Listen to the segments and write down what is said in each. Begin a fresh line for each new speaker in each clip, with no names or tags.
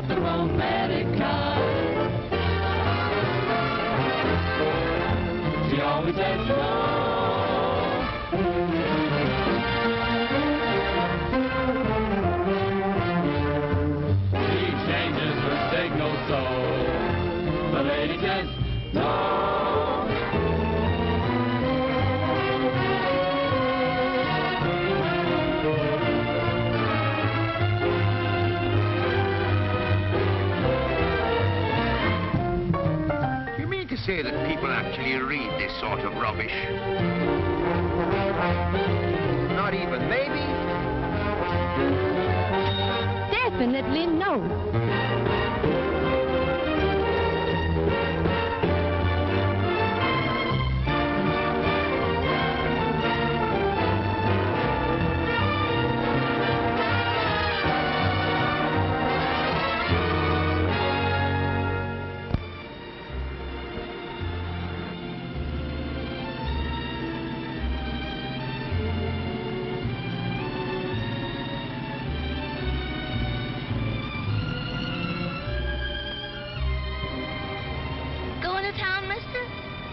not the romantic kind. She always says no. She changes her signal so the lady says no.
Say that people actually read this sort of rubbish. Not even, maybe?
Definitely no.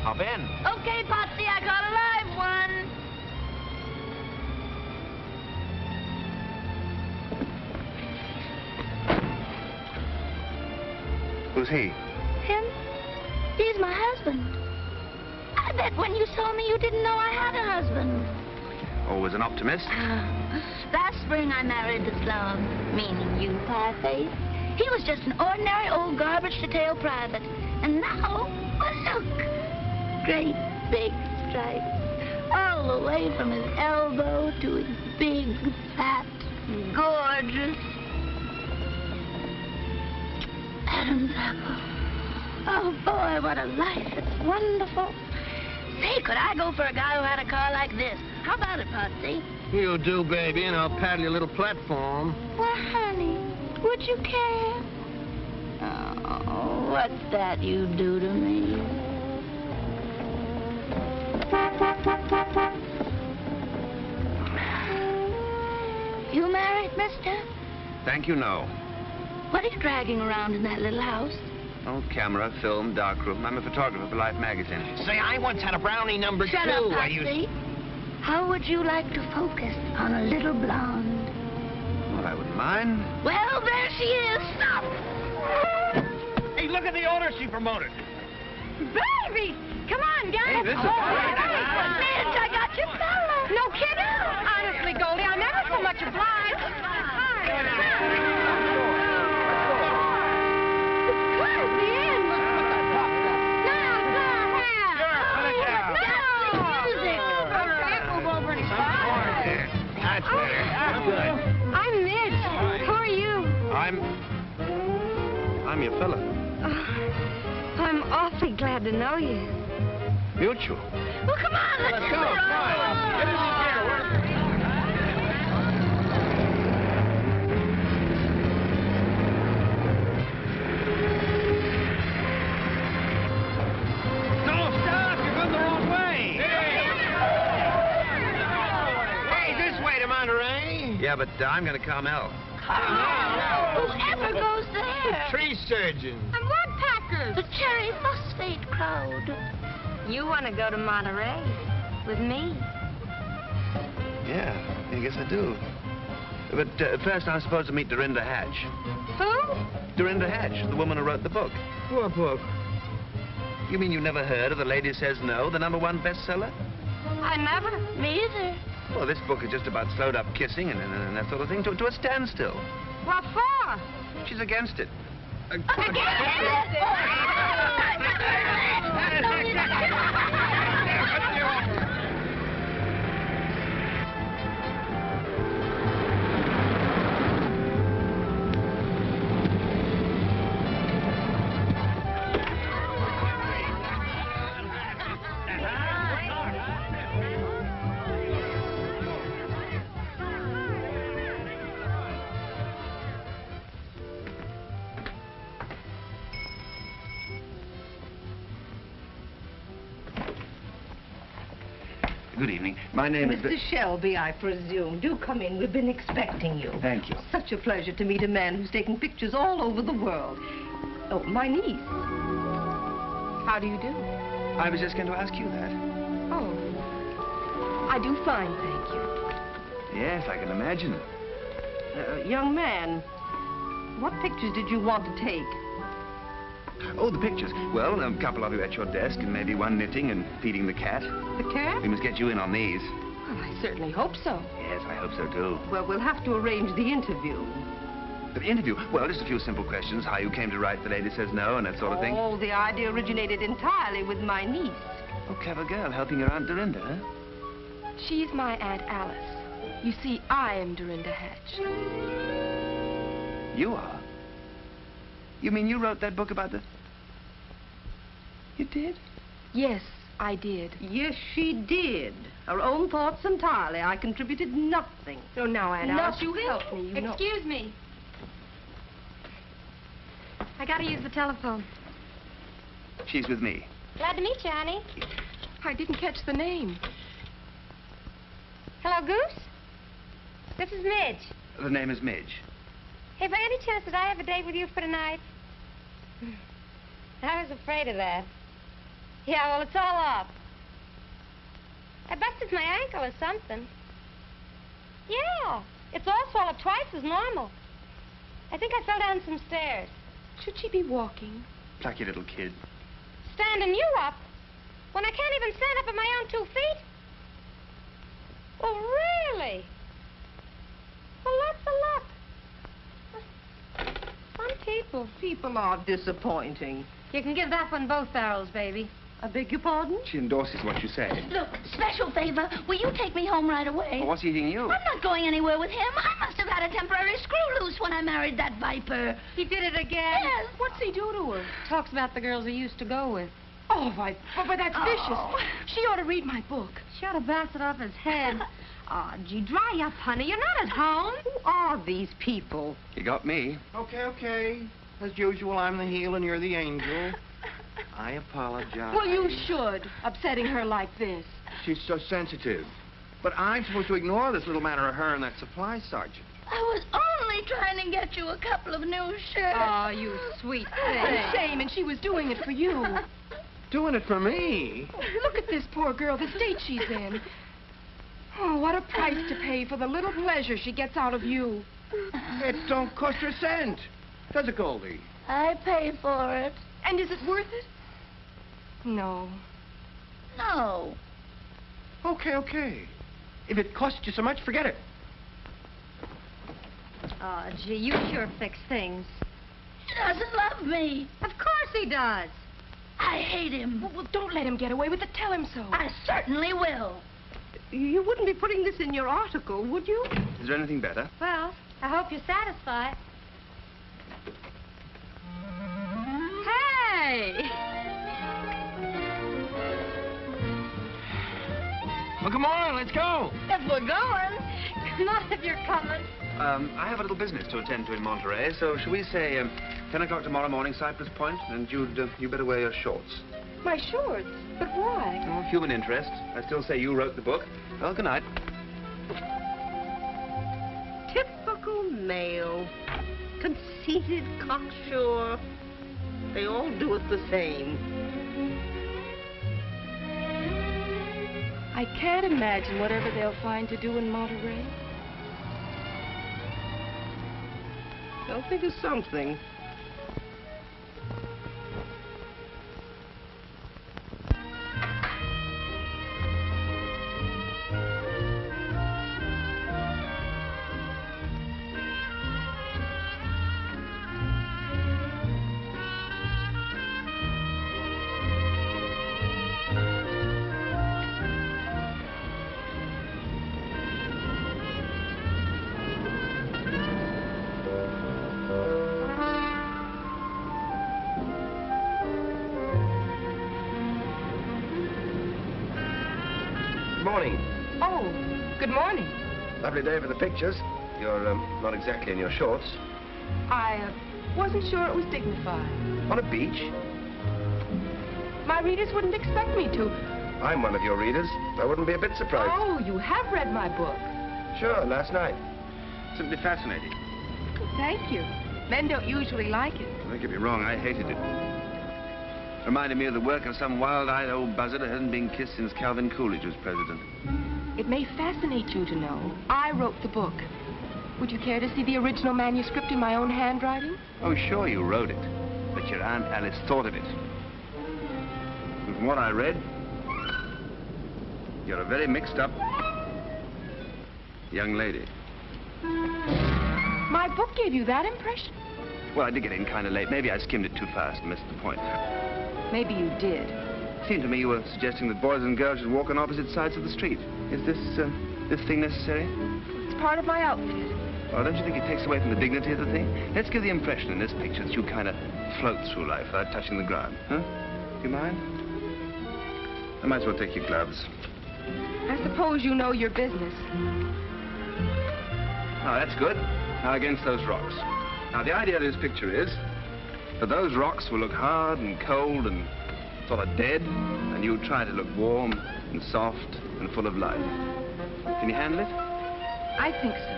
Hop in.
Okay, Potsy, I got a live one.
Who's he?
Him? He's my husband. I bet when you saw me, you didn't know I had a husband.
Always an optimist.
Last spring, I married the slum, meaning you, Pie-Face. He was just an ordinary old garbage-to-tail private. And now, well, look. Great big stripes, all the way from his elbow to his big, fat, gorgeous Adam's apple. Oh, boy, what a life. It's wonderful. Say, could I go for a guy who had a car like this? How about it, Potsy?
You do, baby, and I'll paddle your little platform.
Well, honey, would you care? Oh, what's that you do to me? You married, mister?
Thank you, no.
What are you dragging around in that little house?
Oh, camera, film, darkroom. I'm a photographer for Life magazine.
Say, I once had a brownie number
Shut
2.
up,
I used...
Potsy. How would you like to focus on a little blonde?
Well, I wouldn't mind.
Well, there she is. Stop!
Hey, look at the owner she promoted.
Baby! Come on, guys.
Hey, this is
Midge, I got your fella.
No kidding. Honestly, Goldie, I'm never so much obliged. I'm Midge. Who are you?
I'm your fella.
I'm awfully glad to know you.
Mutual.
Well, come on, let's
go. Come on. Get in here.
No, stop! You're going the wrong way. Hey, this way to Monterey.
Yeah, but I'm going to Carmel.
Whoever goes there?
Tree surgeon.
I'm woodpeckers.
The cherry phosphate crowd.
You want to go to Monterey with me?
Yeah, I guess I do. But first I'm supposed to meet Dorinda Hatch.
Who?
Dorinda Hatch, the woman who wrote the book.
What book?
You mean you've never heard of The Lady Says No, the #1 bestseller?
I never.
Me either.
Well, this book is just about slowed-up kissing and that sort of thing to a standstill.
What for?
She's against it. Good evening. My name is...
Mr. Shelby, I presume. Do come in. We've been expecting you.
Thank you.
Such a pleasure to meet a man who's taken pictures all over the world. Oh, my niece. How do you do?
I was just going to ask you that.
Oh. I do fine, thank you.
Yes, I can imagine.
Young man, what pictures did you want to take?
Oh, the pictures. Well, a couple of you at your desk, and maybe one knitting and feeding the cat.
The cat?
We must get you in on these.
Well, I certainly hope so.
Yes, I hope so, too.
Well, we'll have to arrange the interview.
The interview? Well, just a few simple questions. How you came to write The Lady Says No and that sort of thing.
Oh, the idea originated entirely with my niece.
Oh, clever girl, helping your Aunt Dorinda, huh?
She's my Aunt Alice. You see, I am Dorinda Hatch.
You are? You mean you wrote that book about the... You did?
Yes, I did.
Yes, she did. Her own thoughts entirely. I contributed nothing.
So now, Aunt Alice, you
Nothing?
help me, you know.
Excuse me. I gotta use the telephone.
She's with me.
Glad to meet you, honey.
I didn't catch the name.
Hello, Goose? This is Midge.
The name is Midge.
Hey, by any chance, did I have a date with you for tonight? I was afraid of that. Yeah, well, it's all up. I busted my ankle or something. Yeah, it's all swelled twice as normal. I think I fell down some stairs.
Should she be walking?
Plucky little kid.
Standing you up? When I can't even stand up on my own 2 feet? Well, really? Well, lots of luck. Some people.
People are disappointing.
You can give that one both barrels, baby.
I beg your pardon?
She endorses what you say.
Look, special favor. Will you take me home right away?
Oh, what's eating you?
I'm not going anywhere with him. I must have had a temporary screw loose when I married that viper.
He did it again.
Yes.
What's he do to her?
Talks about the girls he used to go with.
Oh, but that's
Oh.
vicious. She ought to read my book.
She ought to blast it off his head. Oh, gee, dry up, honey. You're not at home.
Who are these people?
You got me.
Okay. As usual, I'm the heel and you're the angel. I apologize.
Well, you should, upsetting her like this.
She's so sensitive. But I'm supposed to ignore this little matter of her and that supply sergeant.
I was only trying to get you a couple of new shirts.
Oh, you sweet thing.
What a shame, and she was doing it for you.
Doing it for me?
Look at this poor girl, the state she's in. Oh, what a price to pay for the little pleasure she gets out of you.
It don't cost her a cent. Does it, Goldie?
I pay for it.
And is it worth it? No.
No.
Okay. If it costs you so much, forget it.
Oh, gee, you sure fix things.
He doesn't love me.
Of course he does.
I hate him.
Well, don't let him get away with it. Tell him so.
I certainly will.
You wouldn't be putting this in your article, would you?
Is there anything better?
Well, I hope you're satisfied. Hey!
Well, come on, let's go.
If we're going. Come on if you're coming.
I have a little business to attend to in Monterey, so shall we say 10 o'clock tomorrow morning, Cypress Point, and you better wear your shorts.
My shorts? But why?
Oh, human interest. I still say you wrote the book. Well, good night.
Typical male. Conceited, cocksure. They all do it the same.
I can't imagine whatever they'll find to do in Monterey.
They'll think of something.
Morning.
Oh, good morning.
Lovely day for the pictures. You're not exactly in your shorts.
I wasn't sure it was dignified.
On a beach?
My readers wouldn't expect me to.
I'm one of your readers. I wouldn't be a bit surprised.
Oh, you have read my book.
Sure, last night.
Simply fascinating.
Thank you. Men don't usually like it.
Don't get me wrong, I hated it. Reminded me of the work of some wild-eyed old buzzard who hadn't been kissed since Calvin Coolidge was president.
It may fascinate you to know I wrote the book. Would you care to see the original manuscript in my own handwriting?
Oh, sure, you wrote it. But your Aunt Alice thought of it. And from what I read, you're a very mixed-up young lady.
My book gave you that impression?
Well, I did get in kind of late. Maybe I skimmed it too fast and missed the point.
Maybe you did.
It seemed to me you were suggesting that boys and girls should walk on opposite sides of the street. Is this thing necessary?
It's part of my outfit.
Well, don't you think it takes away from the dignity of the thing? Let's give the impression in this picture that you kind of float through life without touching the ground, huh? Do you mind? I might as well take your gloves.
I suppose you know your business.
Oh, that's good. Now, against those rocks. Now, the idea of this picture is that those rocks will look hard and cold and sort of dead, and you try to look warm and soft and full of life. Can you handle it?
I think so.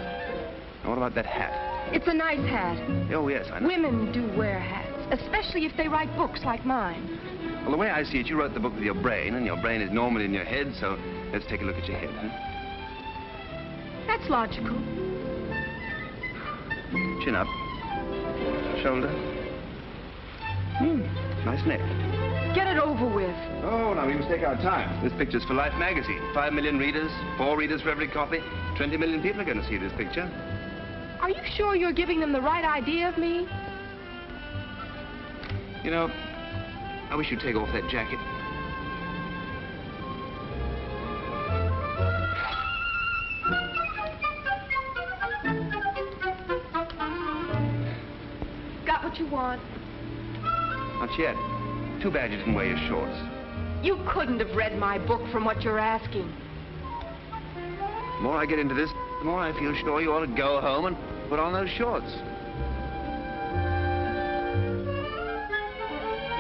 Now, what about that hat?
It's a nice hat.
Oh, yes, I know.
Women do wear hats, especially if they write books like mine.
Well, the way I see it, you wrote the book with your brain, and your brain is normally in your head, so let's take a look at your head, huh?
That's logical.
Chin up. Shoulder. Nice neck.
Get it over with.
Oh, now, we must take our time. This picture's for Life magazine. 5 million readers, 4 readers for every copy. 20 million people are going to see this picture.
Are you sure you're giving them the right idea of me?
You know, I wish you'd take off that jacket.
Got what you want?
Not yet. Too bad you didn't wear your shorts.
You couldn't have read my book from what you're asking.
The more I get into this, the more I feel sure you ought to go home and put on those shorts.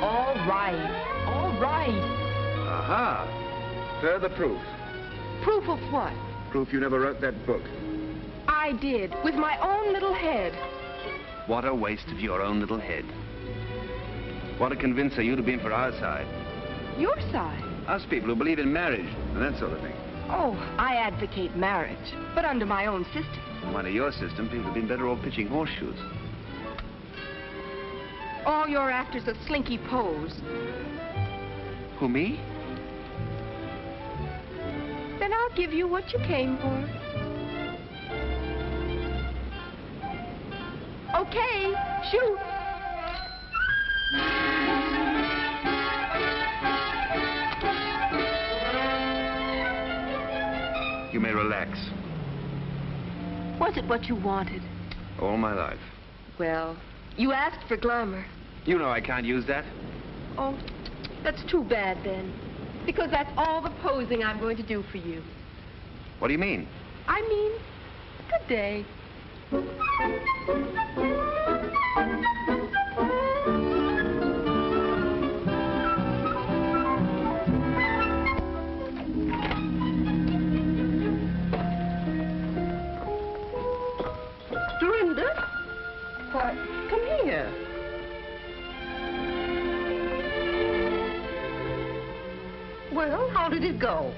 All right. All right.
Aha. Further proof.
Proof of what?
Proof you never wrote that book.
I did, with my own little head.
What a waste of your own little head. What a convincer you'd have been for our side.
Your side?
Us people who believe in marriage and that sort of thing.
Oh, I advocate marriage, but under my own system.
Under your system, people have been better off pitching horseshoes.
All you're after's a slinky pose.
Who, me?
Then I'll give you what you came for. Okay, shoot.
You may relax.
Was it what you wanted?
All my life.
Well, you asked for glamour.
You know I can't use that.
Oh, that's too bad then. Because that's all the posing I'm going to do for you.
What do you mean?
I mean, good day.
Dorinda? Why, come here. Well, how did it go?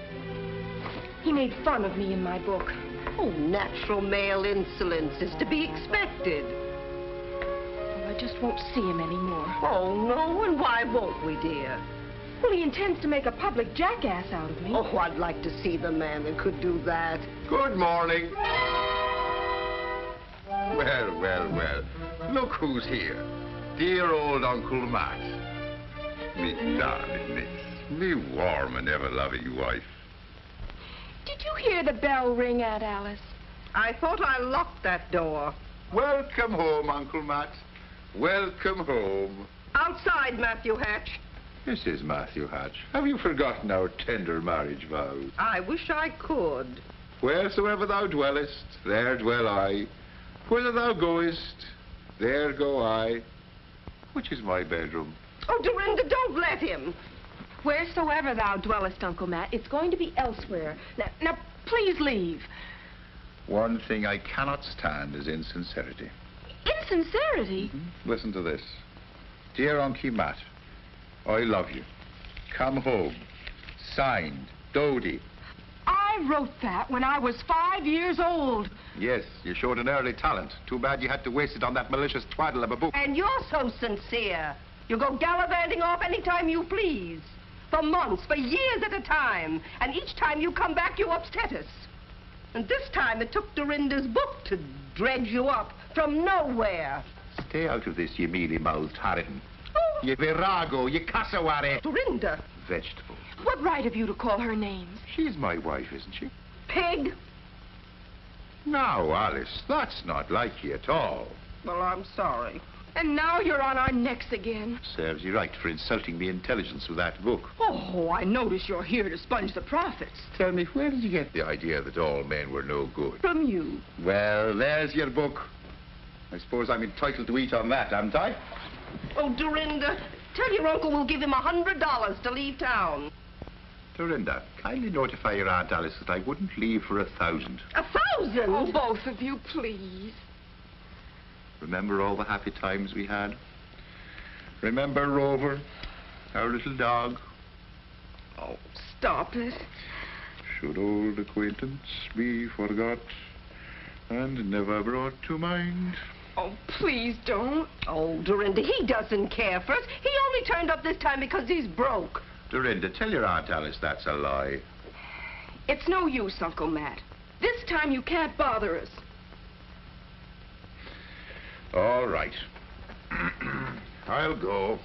He made fun of me in my book.
Oh, natural male insolence is to be expected.
Well, I just won't see him anymore.
Oh, no, and why won't we, dear?
Well, he intends to make a public jackass out of me.
Oh, I'd like to see the man that could do that.
Good morning. Well, well, well. Look who's here. Dear old Uncle Matt. Me darling miss. Me warm and ever-loving wife.
Did you hear the bell ring, Aunt Alice?
I thought I locked that door.
Welcome home, Uncle Matt. Welcome home.
Outside, Matthew Hatch.
Mrs. Matthew Hatch, have you forgotten our tender marriage vows?
I wish I could.
Wheresoever thou dwellest, there dwell I. Whither thou goest, there go I. Which is my bedroom?
Oh, Dorinda, don't let him.
Wheresoever thou dwellest, Uncle Matt, it's going to be elsewhere. Now, please leave.
One thing I cannot stand is insincerity.
Insincerity?
Listen to this. Dear Uncle Matt, I love you. Come home. Signed, Dodie.
I wrote that when I was 5 years old.
Yes, you showed an early talent. Too bad you had to waste it on that malicious twaddle of a book.
And you're so sincere. You go gallivanting off any time you please. For months, for years at a time. And each time you come back, you upset us. And this time it took Dorinda's book to dredge you up from nowhere.
Stay out of this, you mealy-mouthed harridan. You virago, you cassowary.
Dorinda?
Vegetable.
What right have you to call her names?
She's my wife, isn't she?
Pig?
Now, Alice, that's not like you at all.
Well, I'm sorry.
And now you're on our necks again.
Serves you right for insulting me intelligence with that book.
Oh, I notice you're here to sponge the profits.
Tell me, where did you get the idea that all men were no good?
From you.
Well, there's your book. I suppose I'm entitled to eat on that, am I?
Oh, Dorinda, tell your uncle we'll give him $100 to leave town.
Dorinda, kindly notify your Aunt Alice that I wouldn't leave for 1,000.
1,000?
Oh, both of you, please.
Remember all the happy times we had? Remember Rover, our little dog?
Oh, stop it.
Should old acquaintance be forgot and never brought to mind?
Oh, please don't.
Oh, Dorinda, he doesn't care for us. He only turned up this time because he's broke.
Dorinda, tell your Aunt Alice that's a lie.
It's no use, Uncle Matt. This time you can't bother us.
All right. I'll go.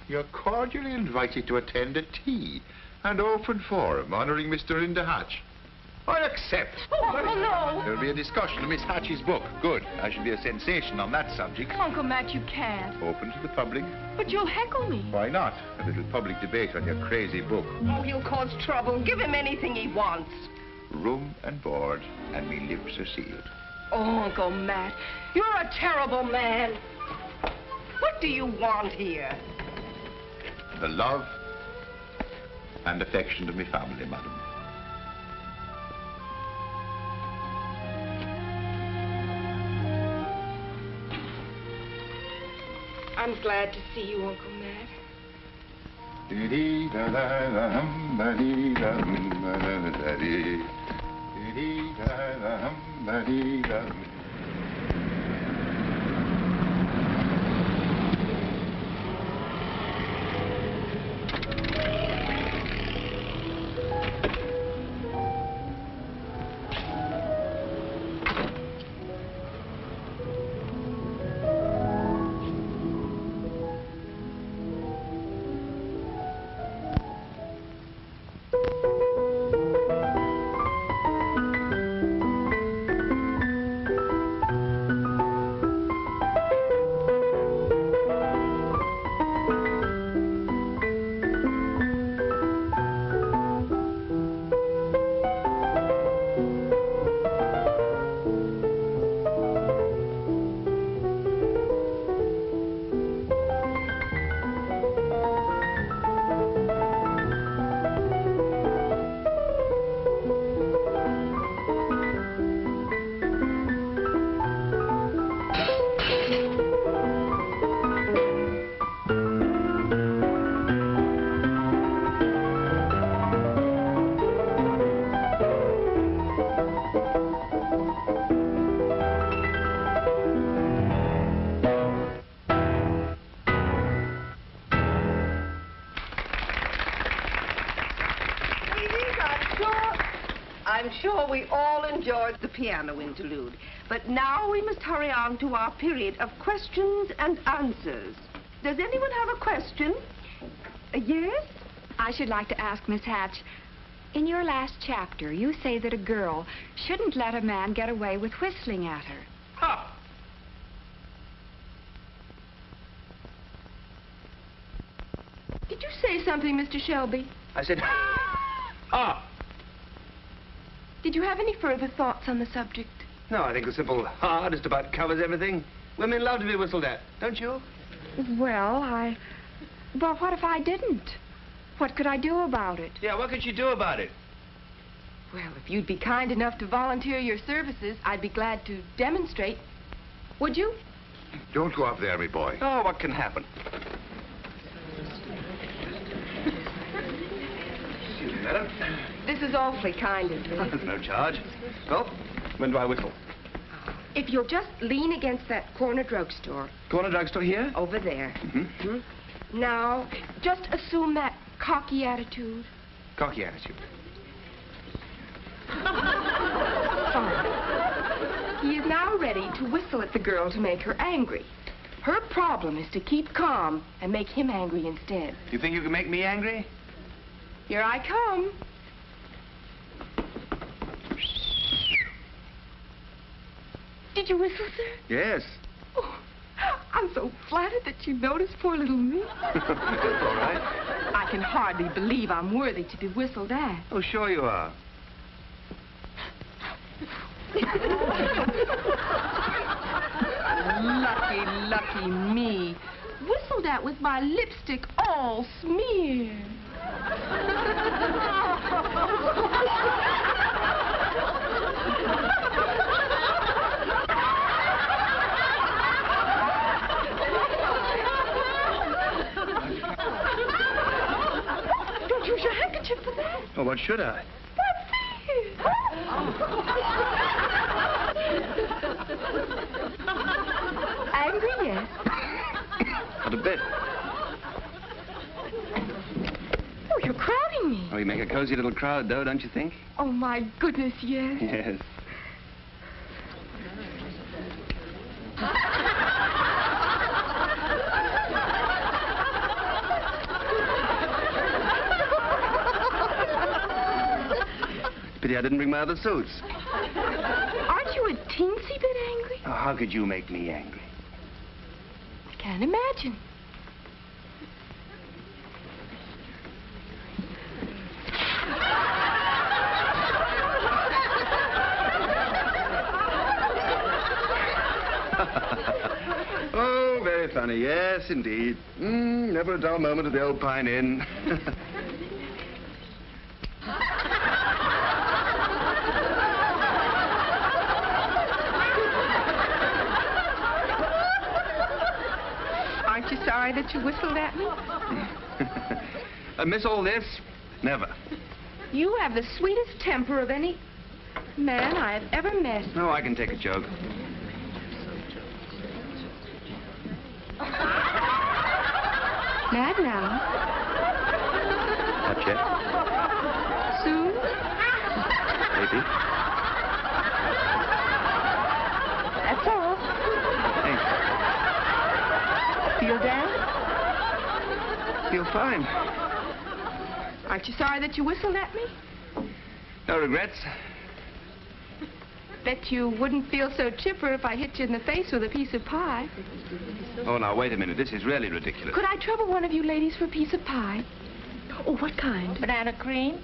You're cordially invited to attend a tea and open forum honoring Miss Dorinda Hatch. I accept.
Oh, no.
There'll be a discussion of Miss Hatch's book. Good. I shall be a sensation on that subject.
Uncle Matt, you can't.
Open to the public.
But you'll heckle me.
Why not? A little public debate on your crazy book.
Oh, he'll cause trouble. Give him anything he wants.
Room and board, and me lips are sealed.
Oh, Uncle Matt, you're a terrible man.
What do you want here?
The love and affection of my family, madam.
I'm glad to see you, Uncle Matt.
I'm sure we all enjoyed the piano interlude. But now we must hurry on to our period of questions and answers. Does anyone have a question? Yes?
I should like to ask Miss Hatch, in your last chapter, you say that a girl shouldn't let a man get away with whistling at her.
Ha!
Did you say something, Mr. Shelby?
I said, ha!
Did you have any further thoughts on the subject?
No, I think the simple ha just about covers everything. Women love to be whistled at, don't you?
Well, I But what if I didn't? What could I do about it?
Yeah, what could you do about it?
Well, if you'd be kind enough to volunteer your services, I'd be glad to demonstrate. Would you?
Don't go up there, me boy.
Oh, what can happen? Excuse me, madam.
This is awfully kind of you.
No charge. Well, when do I whistle?
If you'll just lean against that corner drugstore.
Corner drugstore here?
Over there.
Mm-hmm.
Now, just assume that cocky attitude.
Cocky attitude.
Fine. He is now ready to whistle at the girl to make her angry. Her problem is to keep calm and make him angry instead.
You think you can make me angry?
Here I come. Did you whistle, sir?
Yes.
Oh, I'm so flattered that you noticed poor little me.
That's all right.
I can hardly believe I'm worthy to be whistled at.
Oh, sure you are.
Lucky me. Whistled at with my lipstick all smeared. Don't use your handkerchief for that.
Oh, what should I?
Angry, yes.
Not a bit.
Oh, you're crowding me.
Oh, you make a cozy little crowd, though, don't you think?
Oh, my goodness, yes.
Yes. Pity I didn't bring my other suits.
Aren't you a teensy bit angry?
Oh, how could you make me angry?
I can't imagine.
Oh, very funny. Yes, indeed. Never a dull moment at the old Pine Inn.
Aren't you sorry that you whistled at me?
Miss all this? Never.
You have the sweetest temper of any man I have ever met.
Oh, I can take a joke.
Mad now.
Not yet.
Soon?
Maybe.
That's all.
Thanks.
Feel down?
Feel fine.
Aren't you sorry that you whistled at me?
No regrets.
Bet you wouldn't feel so chipper if I hit you in the face with a piece of pie.
Oh, now, wait a minute. This is really ridiculous.
Could I trouble one of you ladies for a piece of pie? Oh, what kind? Banana cream?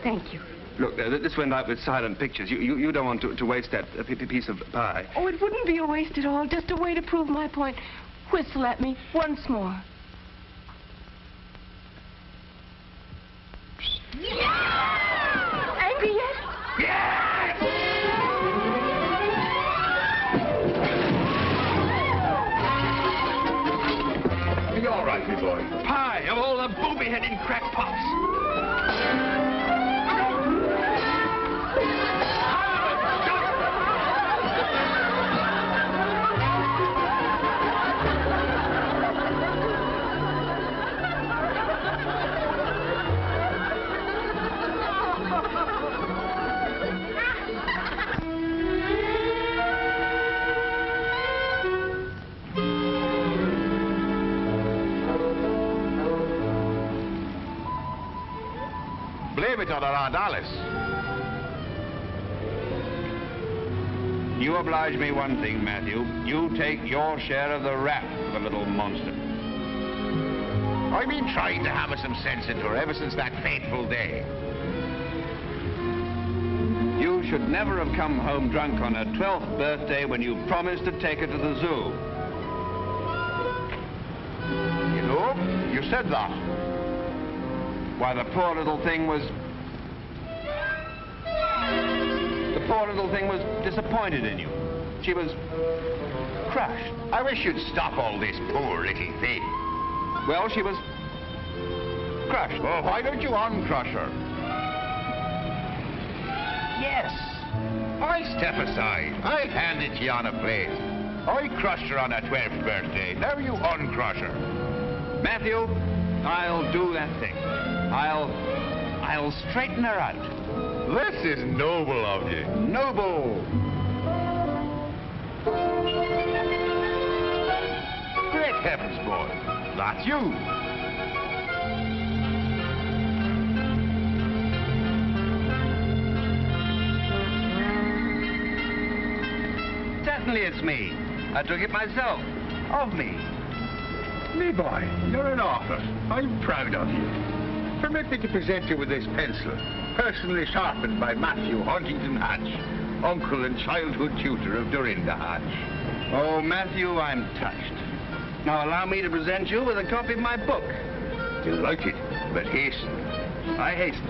Thank you.
Look, this went out with silent pictures. You don't want to waste that piece of pie.
Oh, it wouldn't be a waste at all. Just a way to prove my point. Whistle at me once more. Angry yet?
Be all right, me boy.
Pie of all the booby-headed crackpots.
Blame it on our Aunt Alice.
You oblige me one thing, Matthew. You take your share of the rap for the little monster.
I've been trying to hammer some sense into her ever since that fateful day.
You should never have come home drunk on her 12th birthday when you promised to take her to the zoo. You know, you said that. Why, the poor little thing was disappointed in you. She was crushed.
I wish you'd stop all this poor little thing.
Well, she was crushed.
Oh, why don't you uncrush her? Yes. I step aside. I hand it to you on a plate. I crushed her on her 12th birthday. Now you uncrush her.
Matthew, I'll do that thing. I'll straighten her out.
This is noble of you. Noble. Great heavens, boy. That's you.
Certainly it's me. I took it myself. Of me.
Me boy, you're an author. I'm proud of you. Permit me to present you with this pencil, personally sharpened by Matthew Huntington Hatch, uncle and childhood tutor of Dorinda Hatch.
Oh, Matthew, I'm touched. Now allow me to present you with a copy of my book.
Delighted, but hasten.
I hasten.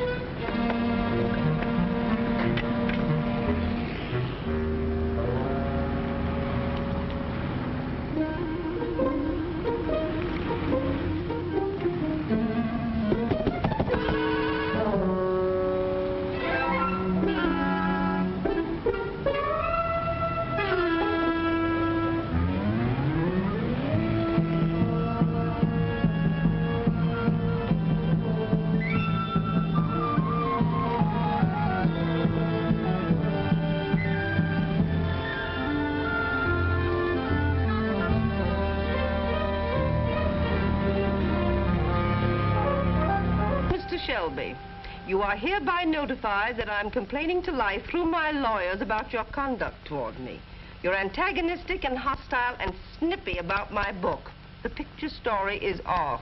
Shelby, you are hereby notified that I'm complaining to life through my lawyers about your conduct toward me. You're antagonistic and hostile and snippy about my book. The picture story is off.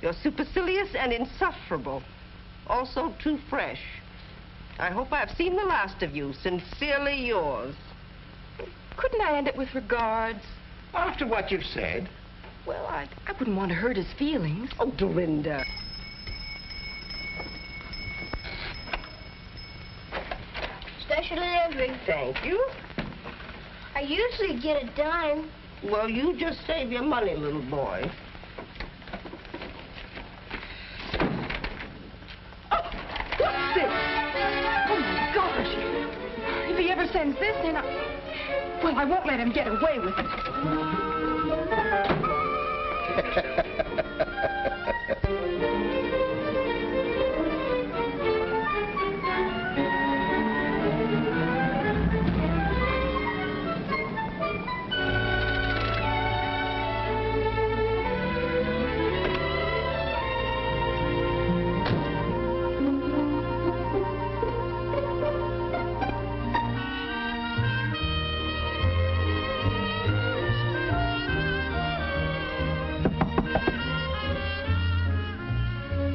You're supercilious and insufferable. Also too fresh. I hope I've seen the last of you. Sincerely yours.
Couldn't I end it with regards?
After what you've said?
Well, I wouldn't want to hurt his feelings.
Oh, Dorinda.
Special delivery.
Thank you.
I usually get a dime.
Well, you just save your money, little boy.
Oh, what's this? Oh, my gosh. If he ever sends this in, well, I won't let him get away with it.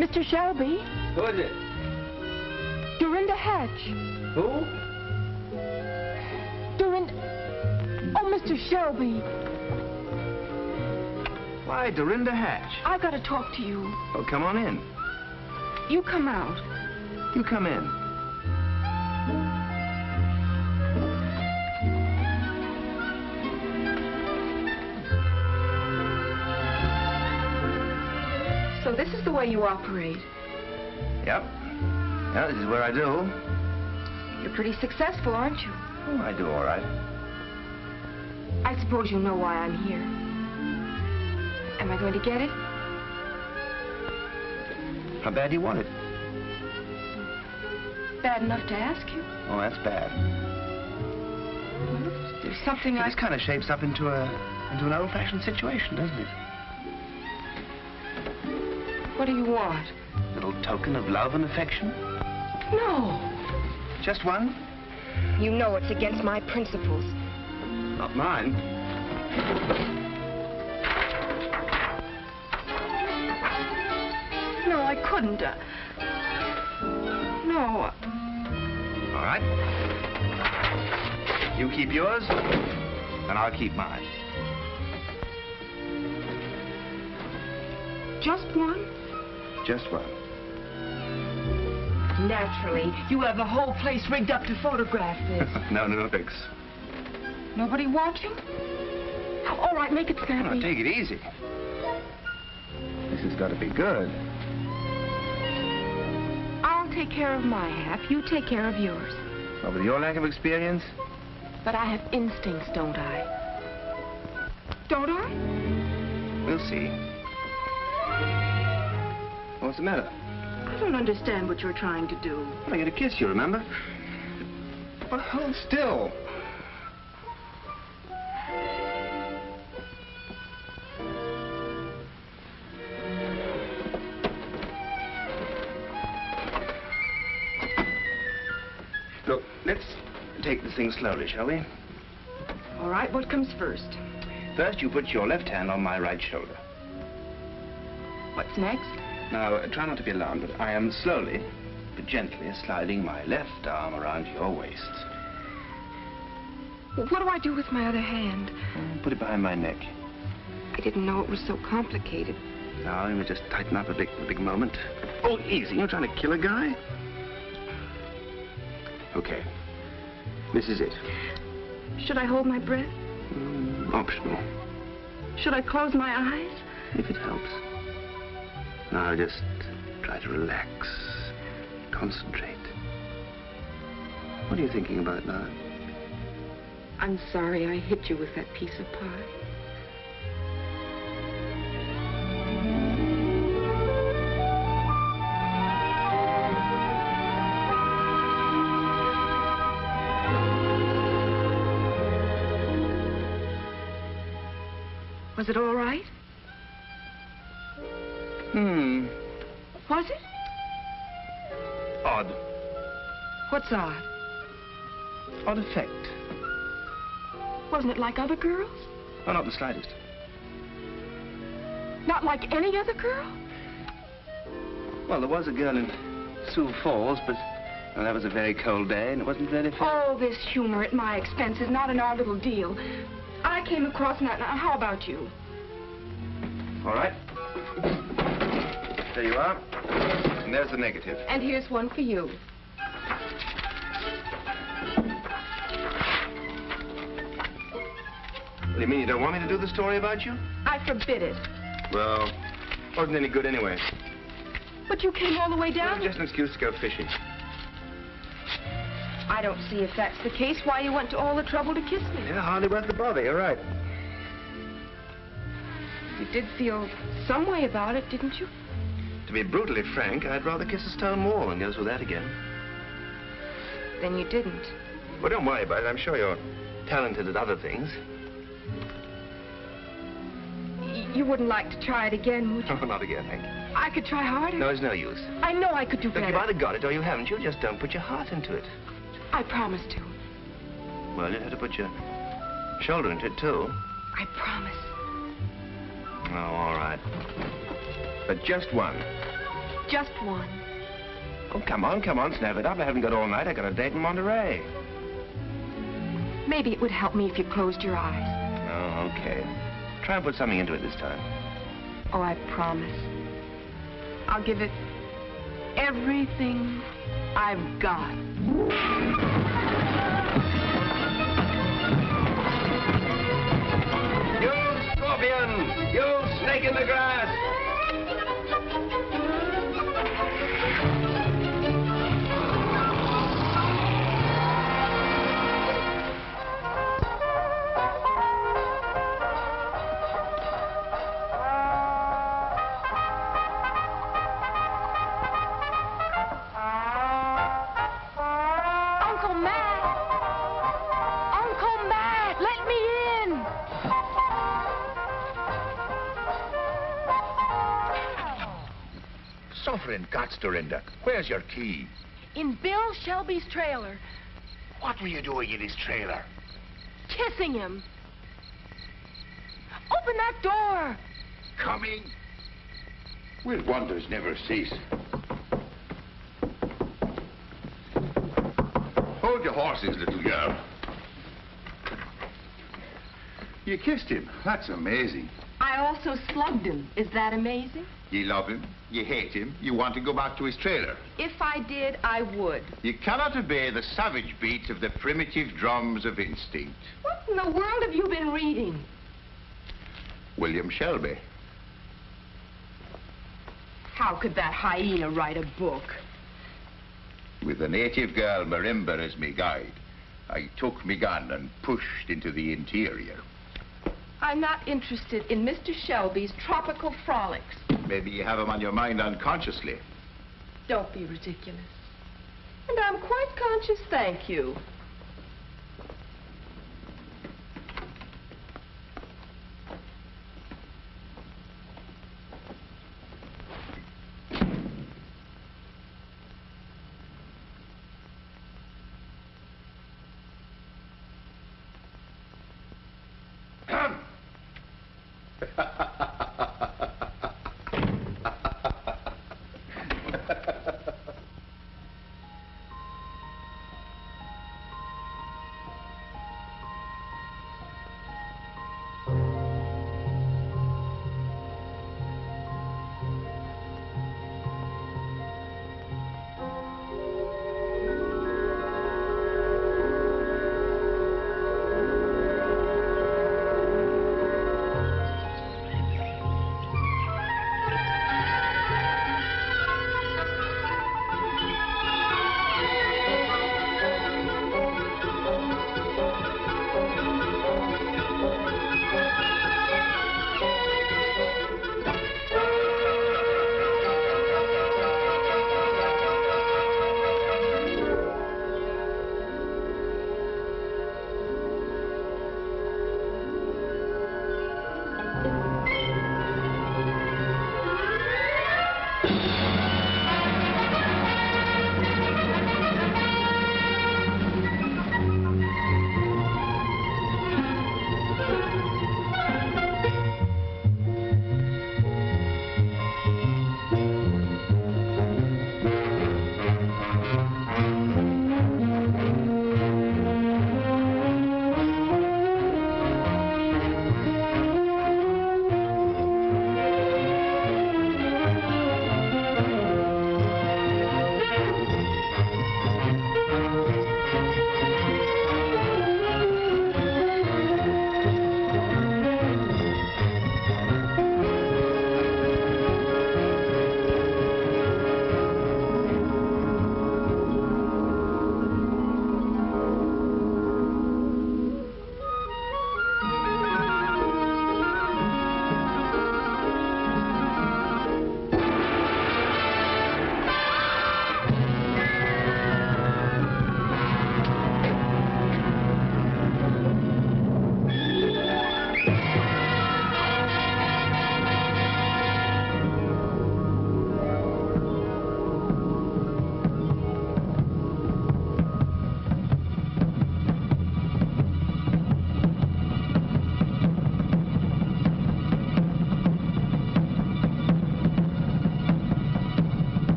Mr. Shelby?
Who is it?
Dorinda Hatch.
Who?
Dorinda... Oh, Mr. Shelby.
Why, Dorinda Hatch.
I've got to talk to you.
Oh, come on in.
You come out.
You come in.
So this is the way you operate.
Yep. Yeah, this is where I do.
You're pretty successful, aren't you?
Oh, I do all right.
I suppose you know why I'm here. Am I going to get it?
How bad do you want it?
Bad enough to ask you.
Oh, that's bad.
Well, there's something
This kind of shapes up into an old-fashioned situation, doesn't it?
What do you want?
A little token of love and affection?
No.
Just one?
You know it's against my principles.
Not mine.
No, I couldn't. No.
All right. You keep yours, and I'll keep mine.
Just one?
Just one.
Naturally. You have the whole place rigged up to photograph this.
No, thanks.
Nobody watching? All right, make it snappy.
No, take it easy. This has got to be good.
I'll take care of my half. You take care of yours.
Well, with your lack of experience?
But I have instincts, don't I? Don't I?
We'll see. What's the matter?
I don't understand what you're trying to do.
Well, I get a kiss, you remember? Well, hold still. Look, let's take this thing slowly, shall we?
All right, what comes first?
First, you put your left hand on my right shoulder.
What's next?
Now, try not to be alarmed, but I am slowly, but gently sliding my left arm around your waist.
What do I do with my other hand?
Put it behind my neck.
I didn't know it was so complicated.
Now, let me just tighten up a big moment. Oh, easy. You're trying to kill a guy? Okay. This is it.
Should I hold my breath?
Optional.
Should I close my eyes?
If it helps. Now, just try to relax. Concentrate. What are you thinking about now?
I'm sorry I hit you with that piece of pie. Was it all right? Was it?
Odd.
What's odd?
Odd effect.
Wasn't it like other girls?
Oh, not the slightest.
Not like any other girl?
Well, there was a girl in Sioux Falls, but well, that was a very cold day, and it wasn't very fair.
Oh, this humor at my expense is not in our little deal. I came across that. Now, how about you?
All right. There you are. And there's the negative.
And here's one for you.
What do you mean, you don't want me to do the story about you?
I forbid it.
Well, wasn't any good anyway.
But you came all the way down?
Well, just an excuse to go fishing.
I don't see if that's the case, why you went to all the trouble to kiss me.
Yeah, hardly worth the bother. You're right.
You did feel some way about it, didn't you?
To be brutally frank, I'd rather kiss a stone wall than go through that again.
Then you didn't.
Well, don't worry about it. I'm sure you're talented at other things.
You wouldn't like to try it again, would you?
Oh, not again, thank you.
I could try harder.
No, it's no use.
I know I could do better.
Look, you've either got it or you haven't. You just don't put your heart into it.
I promise to.
Well, you have to put your shoulder into it, too.
I promise.
Oh, all right. But just one.
Just one.
Oh, come on, snap it up. I haven't got all night. I got a date in Monterey.
Maybe it would help me if you closed your eyes.
Oh, okay. Try and put something into it this time.
Oh, I promise. I'll give it everything I've got.
You scorpion! You snake in the grass!
Suffering guts, Dorinda. Where's your key?
In Bill Shelby's trailer.
What were you doing in his trailer?
Kissing him. Open that door.
Coming. Will wonders never cease. Hold your horses, little girl. You kissed him. That's amazing.
I also slugged him. Is that amazing?
You love him, you hate him, you want to go back to his trailer.
If I did, I would.
You cannot obey the savage beats of the primitive drums of instinct.
What in the world have you been reading?
William Shelby.
How could that hyena write a book?
With a native girl, Marimba, as me guide, I took me gun and pushed into the interior.
I'm not interested in Mr. Shelby's tropical frolics.
Maybe you have him on your mind unconsciously.
Don't be ridiculous. And I'm quite conscious, thank you.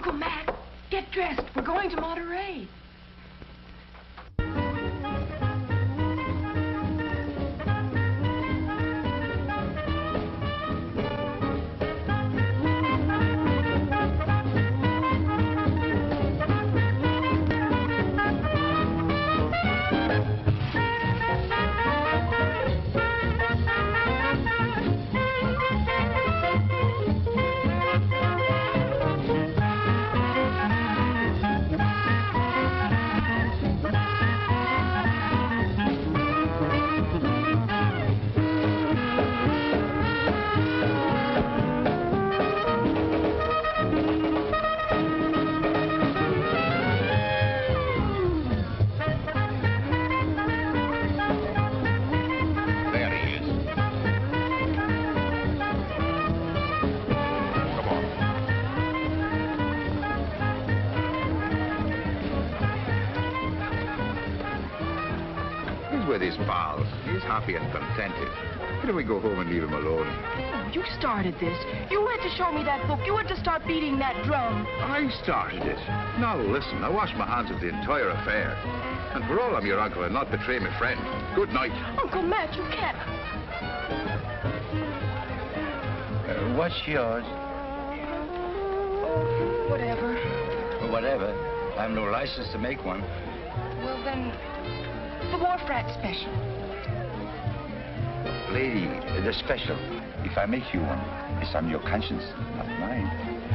Uncle Matt, get dressed. We're going to Monterey.
With his pals. He's happy and contented. Why don't we go home and leave him alone?
Oh, you started this. You went to show me that book. You went to start beating that drum.
I started it. Now, listen, I wash my hands of the entire affair. And for all I'm your uncle, I'll not betray my friend. Good night.
Uncle Matt, you can't.
What's yours?
Whatever.
Whatever. I have no license to make one.
Well, then, the Wharf Rat Special.
Lady, the special. If I make you one, it's on your conscience, not mine.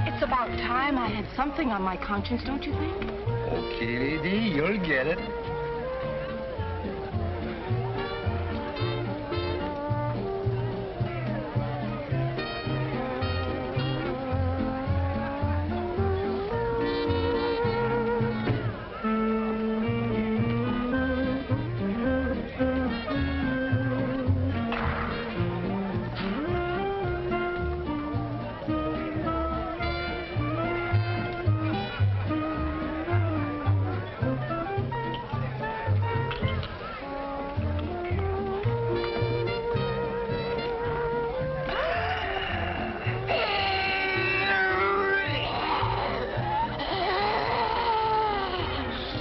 It's about time I had something on my conscience, don't you think?
Okay, lady, you'll get it.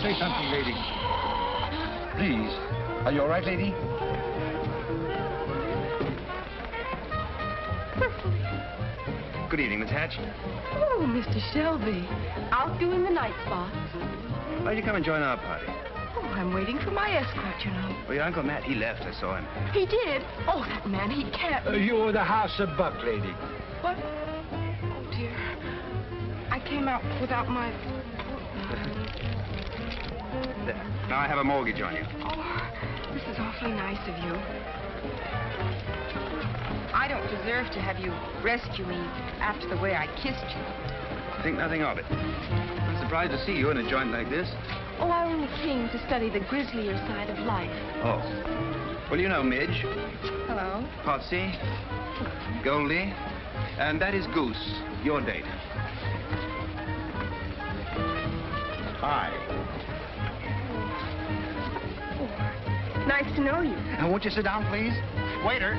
Say something, lady. Please. Are you all right, lady?
Good evening, Miss Hatch.
Oh, Mr. Shelby. Out doing the night spots.
Why'd you come and join our party?
Oh, I'm waiting for my escort, you know.
Well, your Uncle Matt, he left. I saw him.
He did? Oh, that man, he can't...
You're the house of Buck, lady.
What? Oh, dear. I came out without my...
There. Now I have a mortgage on you.
Oh, this is awfully nice of you. I don't deserve to have you rescue me after the way I kissed you.
Think nothing of it. I'm surprised to see you in a joint like this.
Oh, I only came to study the grislier side of life.
Oh. Well, you know Midge,
Hello?
Potsy, Goldie, and that is Goose, your date.
Hi.
Nice to know you.
Won't you sit down, please? Waiter.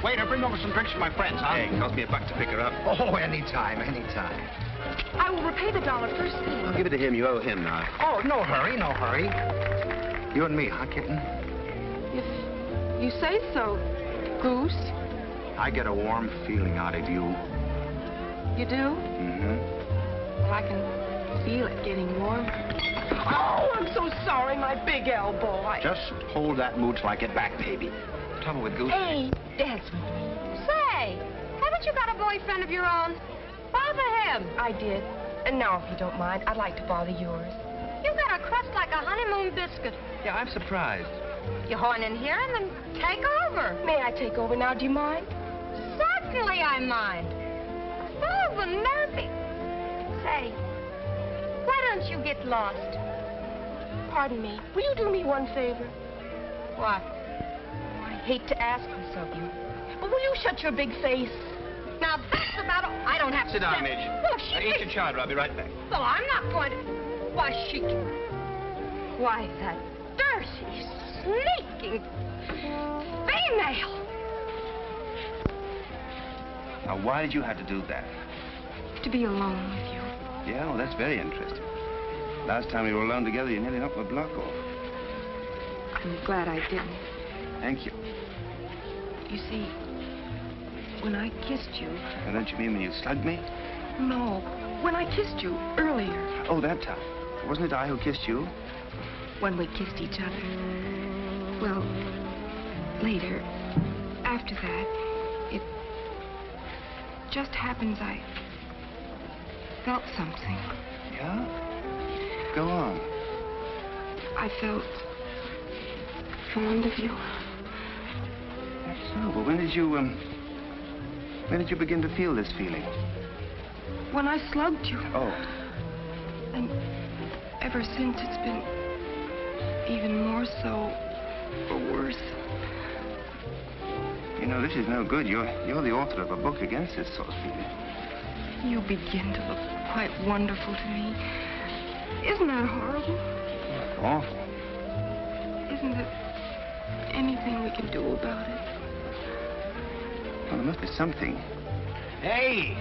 Waiter, bring over some drinks for my friends, huh?
Hey, it cost me $1 to pick her up.
Oh, anytime, anytime.
I will repay the $1 first.
I'll give it to him. You owe him now.
Oh, no hurry, no hurry. You and me, huh, kitten?
If you say so, Goose.
I get a warm feeling out of you.
You do?
Mm-hmm.
Well, I can feel it getting warmer. Oh, I'm so sorry, my big elbow.
Just hold that mooch till I get back, baby.
Trouble with Goose.
Hey, dance with me. Say, haven't you got a boyfriend of your own? Bother him.
I did. And now, if you don't mind, I'd like to bother yours.
You got a crust like a honeymoon biscuit.
Yeah, I'm surprised.
You horn in here and then take over.
May I take over now? Do you mind?
Certainly I mind. Oh, the nervy. Say, why don't you get lost?
Pardon me. Will you do me one favor?
What?
I hate to ask this of you, but will you shut your big face?
Now, that's about all. I don't have to...
Sit down, Midge.
Oh, she...
Eat your chowder. I'll be right back.
Well, I'm not going to... Why, she... Why, that dirty, sneaking female.
Now, why did you have to do that?
To be alone with you.
Yeah, well, that's very interesting. Last time we were alone together, you nearly knocked my block off.
I'm glad I didn't.
Thank you.
You see, when I kissed you...
Now, don't you mean when you slugged me?
No, when I kissed you earlier.
Oh, that time. Wasn't it I who kissed you?
When we kissed each other. Well, later, after that, it just happens I felt something.
Yeah? Go on.
I felt fond of you.
That's so. But when did you begin to feel this feeling?
When I slugged you.
Oh.
And ever since, it's been even more so, or worse.
You know, this is no good. You're the author of a book against this sort of feeling.
You begin to look quite wonderful to me. Isn't that horrible?
Awful.
Isn't there anything we can do about it?
Well, there must be something.
Hey!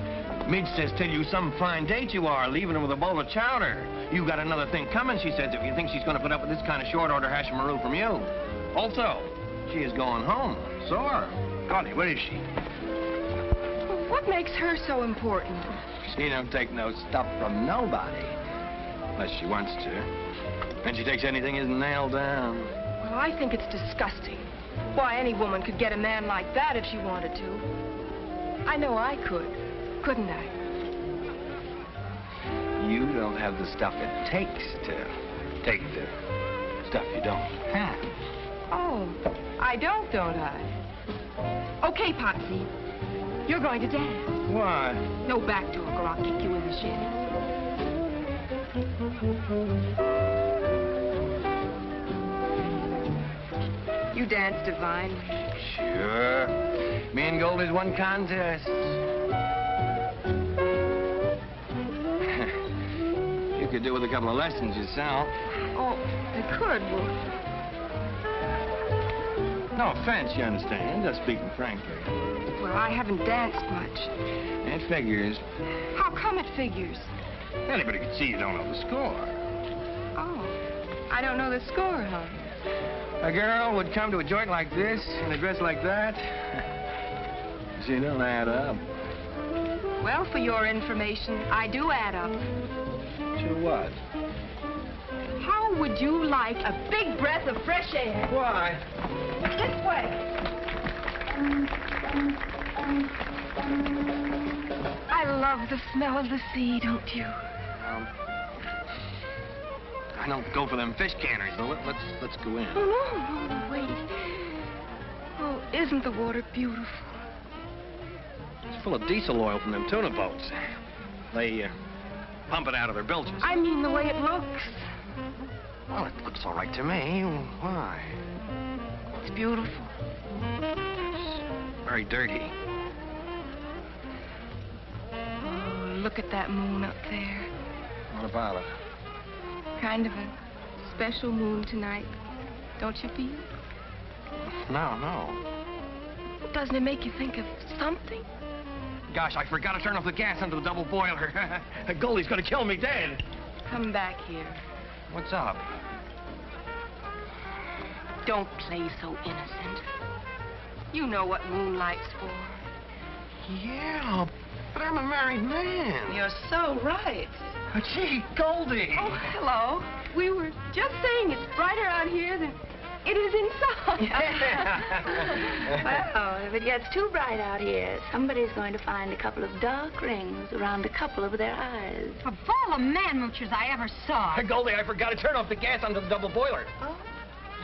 Midge says tell you some fine date you are, leaving her with a bowl of chowder. You got another thing coming, she says, if you think she's going to put up with this kind of short-order hash-maroo from you. Also, she is going home. Sore.
Connie, where is she?
What makes her so important?
She don't take no stuff from nobody. Unless she wants to. And she takes anything isn't nailed down.
Well, I think it's disgusting. Why, any woman could get a man like that if she wanted to. I know I could, couldn't I?
You don't have the stuff it takes to take the stuff you don't have.
Oh, I don't I? Okay, Potsy. You're going to dance.
Why?
No back door, or I'll kick you in the shins. You dance divinely.
Sure. Me and Goldie's won contests. You could do with a couple of lessons yourself.
Oh, I could, well...
No offense, you understand. Just speaking frankly.
Well, I haven't danced much.
It figures.
How come it figures?
Anybody could see you don't know the score.
Oh, I don't know the score, huh?
A girl would come to a joint like this in a dress like that. She don't add up.
Well, for your information, I do add up.
To what?
How would you like a big breath of fresh air?
Why?
This way. I love the smell of the sea, don't you?
I don't go for them fish canners, but let's go in.
Oh, no, wait. Oh, isn't the water beautiful?
It's full of diesel oil from them tuna boats. They pump it out of their bilges.
I mean the way it looks.
Well, it looks all right to me. Why?
It's beautiful.
It's very dirty.
Oh, look at that moon up there.
What about it?
Kind of a special moon tonight, don't you feel?
No.
Doesn't it make you think of something?
Gosh, I forgot to turn off the gas under the double boiler. Goldie's gonna kill me dead.
Come back here.
What's up?
Don't play so innocent. You know what moonlight's for.
Yeah, but I'm a married man.
You're so right.
Gee, Goldie.
Oh, hello. We were just saying it's brighter out here than it is inside.
Well, if it gets too bright out here, somebody's going to find a couple of dark rings around a couple of their eyes.
Of all the man-moochers I ever saw.
Hey, Goldie, I forgot to turn off the gas under the double boiler.
Oh,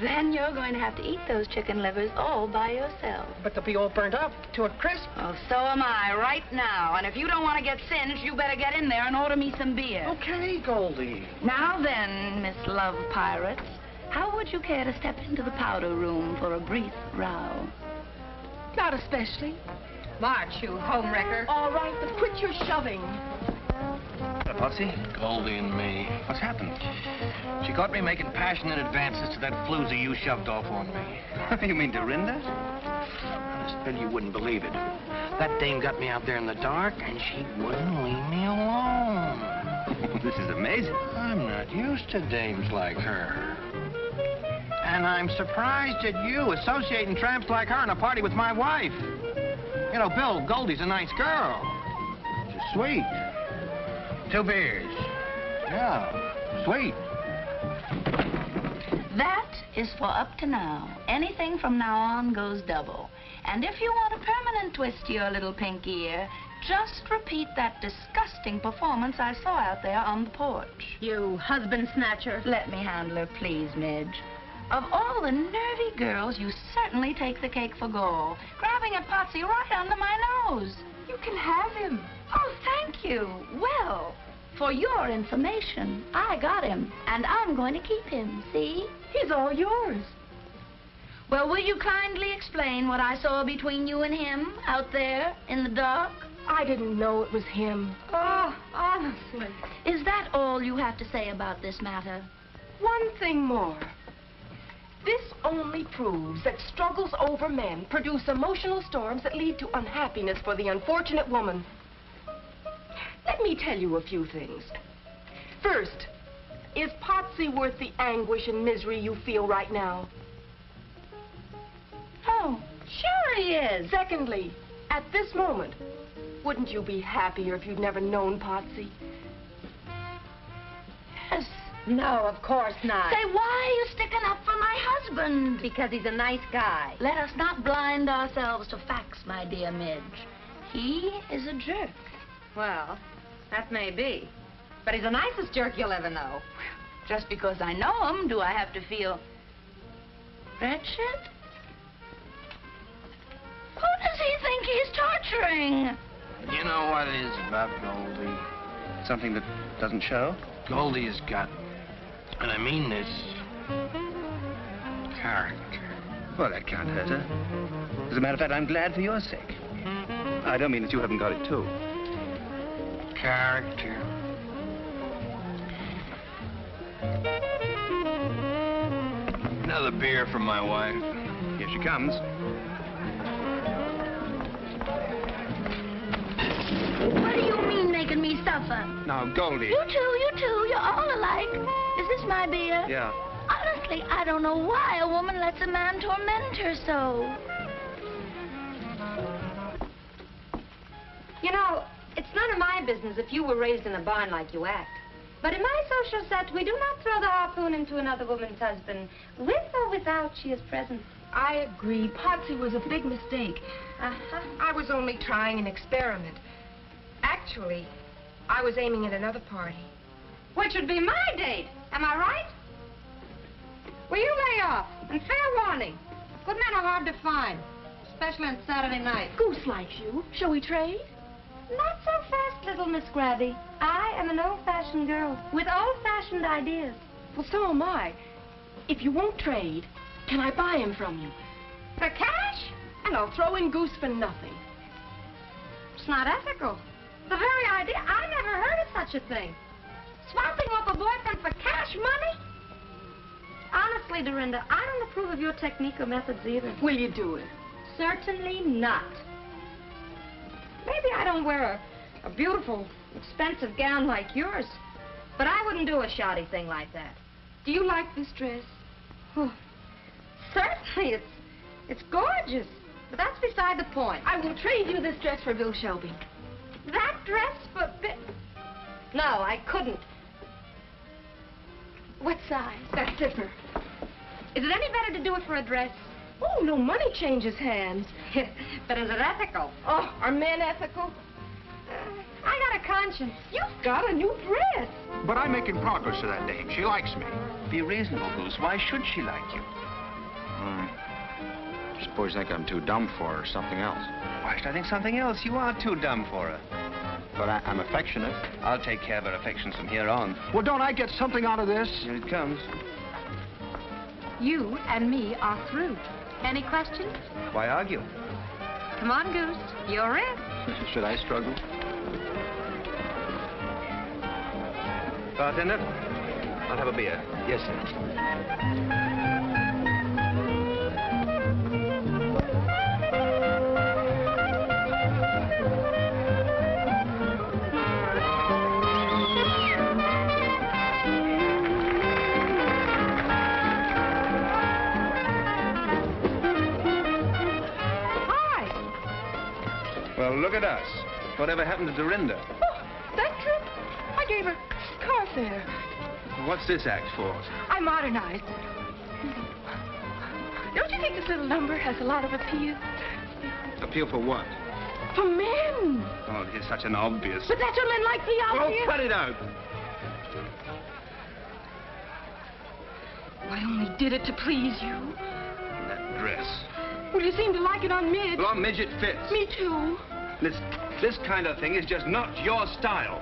then you're going to have to eat those chicken livers all by yourself.
But they'll be all burnt up to a crisp.
Well, so am I right now. And if you don't want to get singed, you better get in there and order me some beer.
Okay, Goldie.
Now then, Miss Love Pirates, how would you care to step into the powder room for a brief row?
Not especially.
March, you homewrecker.
All right, but quit your shoving.
Potsy?
Goldie and me.
What's happened?
She caught me making passionate advances to that floozy you shoved off on me.
You mean Dorinda?
Honest, Bill, you wouldn't believe it. That dame got me out there in the dark, and she wouldn't leave me alone.
This is amazing.
I'm not used to dames like her. And I'm surprised at you associating tramps like her in a party with my wife. You know, Bill, Goldie's a nice girl. She's sweet. 2 beers. Yeah, sweet.
That is for up to now. Anything from now on goes double. And if you want a permanent twist to your little pink ear, just repeat that disgusting performance I saw out there on the porch.
You husband snatcher.
Let me handle her, please, Midge. Of all the nervy girls, you certainly take the cake for goal, grabbing at Potsy right under my nose.
You can have him.
Oh, thank you. Well, for your information, I got him, and I'm going to keep him, see?
He's all yours.
Well, will you kindly explain what I saw between you and him out there in the dark?
I didn't know it was him.
Oh, honestly.
Is that all you have to say about this matter?
One thing more. This only proves that struggles over men produce emotional storms that lead to unhappiness for the unfortunate woman. Let me tell you a few things. First, is Potsy worth the anguish and misery you feel right now?
Oh,
Sure he is.
Secondly, at this moment, wouldn't you be happier if you'd never known Potsy?
yes.
No, of course not.
Say, why are you sticking up for my husband?
Because he's a nice guy.
Let us not blind ourselves to facts, my dear Midge. He is a jerk.
Well, that may be. But he's the nicest jerk you'll ever know.
Just because I know him, do I have to feel wretched? Who does he think he's torturing?
You know what it is about Goldie? Something that doesn't show?
Goldie has got, and I mean this, character.
Well, that can't hurt her. As a matter of fact, I'm glad for your sake. I don't mean that you haven't got it, too.
Character. Another beer from my wife.
Here she comes.
What do you mean making me suffer?
Now, Goldie.
You two, you're all alike. Is this my beer?
Yeah.
Honestly, I don't know why a woman lets a man torment her so.
You know, it's none of my business if you were raised in a barn like you act. But in my social set, we do not throw the harpoon into another woman's husband, with or without she is present.
I agree. Potsy was a big mistake.
Uh-huh.
I was only trying an experiment. Actually, I was aiming at another party.
Which would be my date. Am I right? Well, you lay off. And fair warning. Good men are hard to find, especially on Saturday night.
Goose likes you. Shall we trade?
Not so fast, little Miss Grabby. I am an old-fashioned girl with old-fashioned ideas.
Well, so am I. If you won't trade, can I buy him from you?
For cash?
And I'll throw in Goose for nothing.
It's not ethical. The very idea, I never heard of such a thing. Swapping off a boyfriend for cash money? Honestly, Dorinda, I don't approve of your technique or methods either.
Will you do it?
Certainly not. Maybe I don't wear a beautiful, expensive gown like yours, but I wouldn't do a shoddy thing like that.
Do you like this dress?
Oh, certainly, it's gorgeous, but that's beside the point.
I will trade you this dress for Bill Shelby.
That dress for No, I couldn't.
What size? That zipper.
Is it any better to do it for a dress?
Oh, no money changes hands.
But is it ethical?
Oh, are men ethical?
I got a conscience.
You've got a new dress.
But I'm making progress with that dame. She likes me.
Be reasonable, Goose. Why should she like you?
I suppose you think I'm too dumb for her or something else.
Why should I think something else? You are too dumb for her.
But I'm affectionate.
I'll take care of her affections from here on.
Well, don't I get something out of this?
Here it comes.
You and me are through. Any questions?
Why argue?
Come on, Goose. You're in.
Should I struggle?
Bartender, I'll have a beer.
Yes, sir.
at us. Whatever happened to Dorinda?
Oh, that trip? I gave her car fare.
What's this act for?
I modernized. Don't you think this little number has a lot of appeal?
Appeal for what?
For men.
Oh, it's such an obvious...
But that's what men like the
Oh,
obvious.
cut it out.
I only did it to please you.
That dress.
Well, you seem to like it on Midge.
Well, on Midge it fits.
Me too.
This kind of thing is just not your style.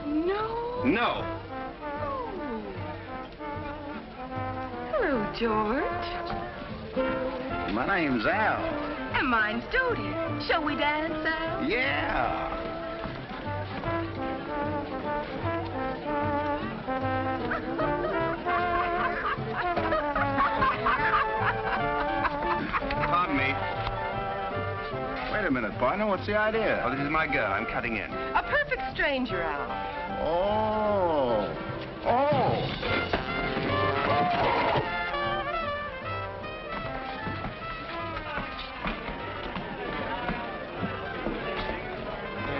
No.
No.
Hello, George.
My name's Al.
And mine's Dodie. Shall we dance, Al?
Yeah.
Pardon me.
Wait a minute, partner. What's the idea?
Oh, this is my girl. I'm cutting in.
A perfect stranger, Al.
Oh. Oh.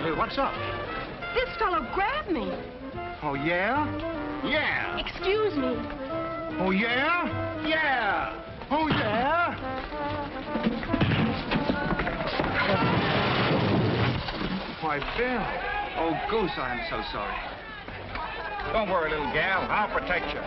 Hey, what's up?
This fellow grabbed me.
Oh, yeah? Yeah.
Excuse me.
Oh, yeah? Yeah. Oh, yeah? Why, Bill.
Oh, Goose, I am so sorry.
Don't worry, little gal. I'll protect you.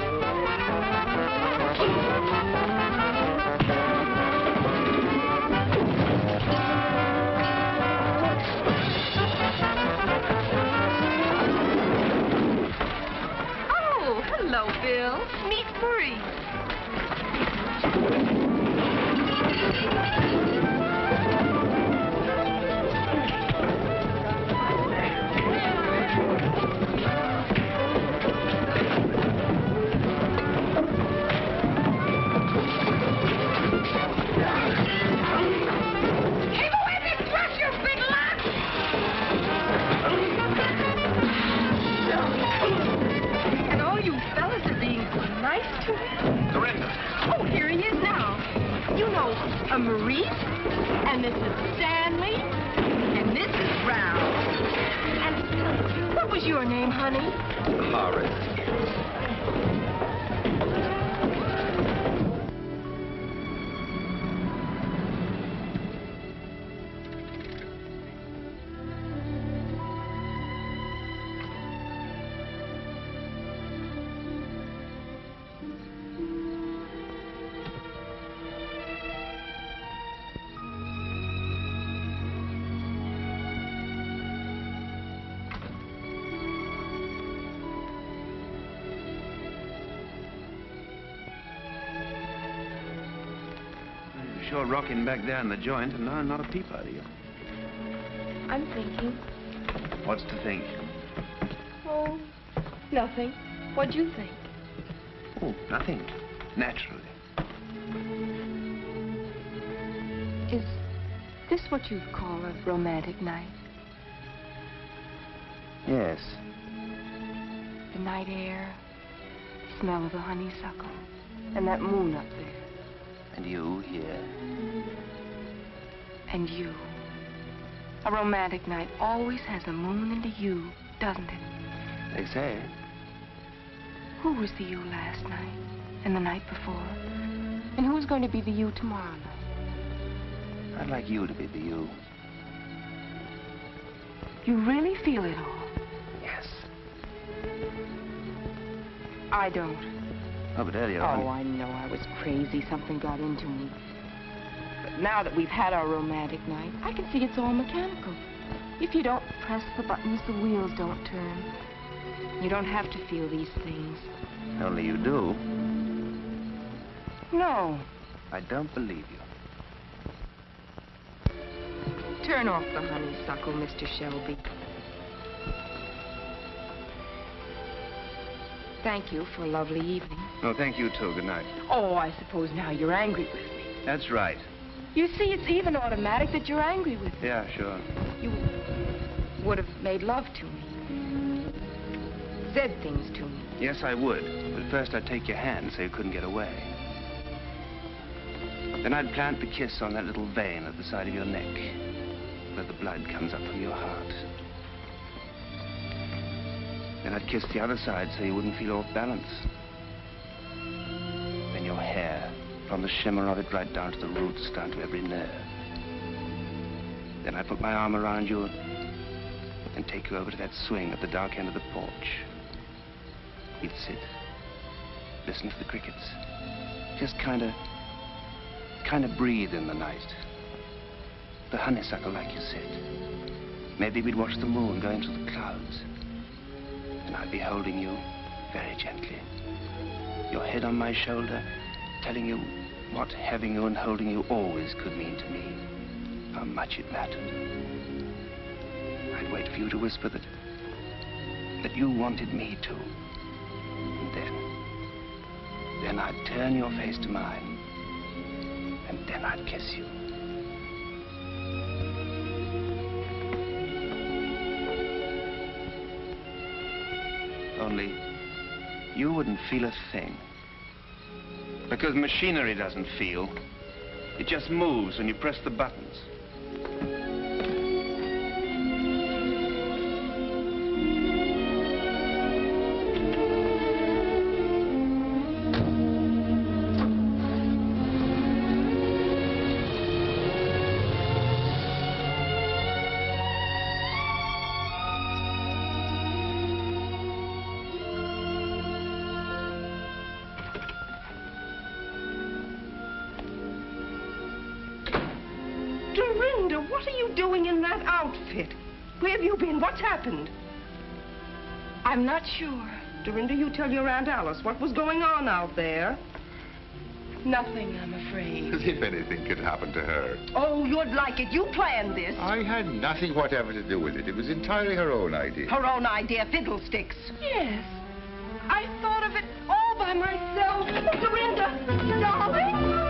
Oh, hello, Bill. Meet Marie. And all you fellas are being so nice to him.
Dorinda.
Oh, here he is now. You know, a Maurice, and this is Stanley, and this is Brown. And what was your name, honey?
Horace. Sure rocking back there in the joint, and now not a peep out of you.
I'm thinking.
What's to think?
Oh, nothing. What'd you think?
Oh, nothing. Naturally.
Is this what you'd call a romantic night?
Yes.
The night air, smell of the honeysuckle, and that moon up there.
And you here.
And you. A romantic night always has a moon and a you, doesn't it?
They say.
Who was the you last night and the night before? And who's going to be the you tomorrow night?
I'd like you to be the you.
You really feel it all?
Yes.
I don't.
Oh, but Eddie,
Oh, I know I was crazy. Something got into me. But now that we've had our romantic night, I can see it's all mechanical. If you don't press the buttons, the wheels don't turn. You don't have to feel these things.
Only you do.
No.
I don't believe you.
Turn off the honeysuckle, Mr. Shelby. Thank you for a lovely evening.
No, thank you, too. Good night.
Oh, I suppose now you're angry with me.
That's right.
You see, it's even automatic that you're angry with me.
Yeah, sure.
You would have made love to me. Said things to me.
Yes, I would. But first I'd take your hand so you couldn't get away. Then I'd plant the kiss on that little vein at the side of your neck. where the blood comes up from your heart. Then I'd kiss the other side so you wouldn't feel off balance. Then your hair, from the shimmer of it right down to the roots, down to every nerve. Then I'd put my arm around you and take you over to that swing at the dark end of the porch. We'd sit, listen to the crickets, just kind of breathe in the night. The honeysuckle, like you said. Maybe we'd watch the moon going through the clouds. And I'd be holding you very gently. Your head on my shoulder, telling you what having you and holding you always could mean to me. How much it mattered. I'd wait for you to whisper that you wanted me to. And then I'd turn your face to mine. And then I'd kiss you. Only you wouldn't feel a thing. Because machinery doesn't feel. It just moves when you press the buttons.
Dorinda, what are you doing in that outfit? Where have you been? What's happened?
I'm not sure.
Dorinda, you tell your Aunt Alice what was going on out there.
Nothing, I'm afraid.
As if anything could happen to her.
Oh, you'd like it. You planned this.
I had nothing whatever to do with it. It was entirely her own idea.
Her own idea, fiddlesticks.
Yes. I thought of it all by myself. Dorinda, darling.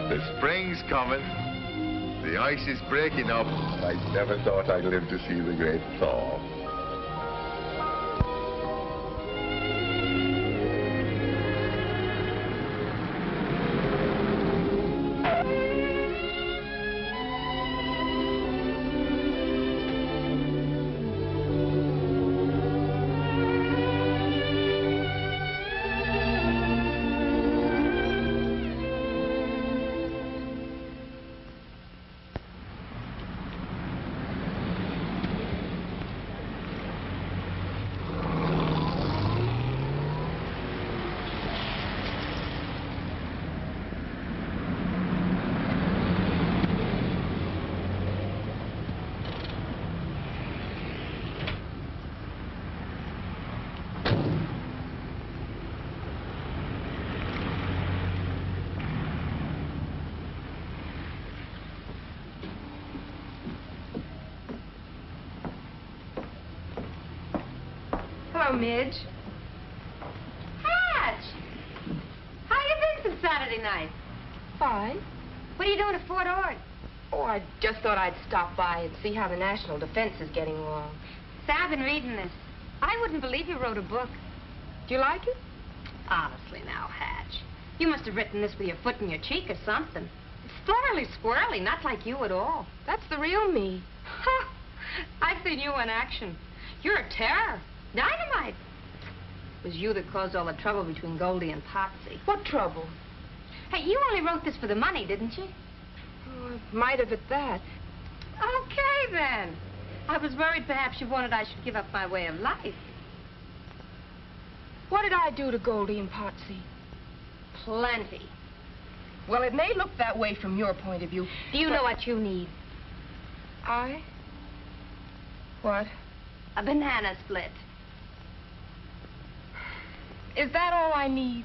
The spring's coming. The ice is breaking up. I never thought I'd live to see the great thaw.
Hello, Midge. Hatch! How you been since Saturday night?
Fine.
What are you doing at Fort Ord?
Oh, I just thought I'd stop by and see how the national defense is getting along.
Say, I've been reading this. I wouldn't believe you wrote a book.
Do you like it?
Honestly now, Hatch. You must have written this with your foot in your cheek or something. It's thoroughly squirrely, not like you at all.
That's the real me.
Ha! I've seen you in action. You're a terror. Dynamite. It was you that caused all the trouble between Goldie and Potsy.
What trouble?
Hey, you only wrote this for the money, didn't you?
Oh, I might have at that.
Okay, then. I was worried perhaps you wanted I should give up my way of life.
What did I do to Goldie and Potsy?
Plenty.
Well, it may look that way from your point of view.
Do you know what you need?
I? What?
A banana split.
Is that all I need?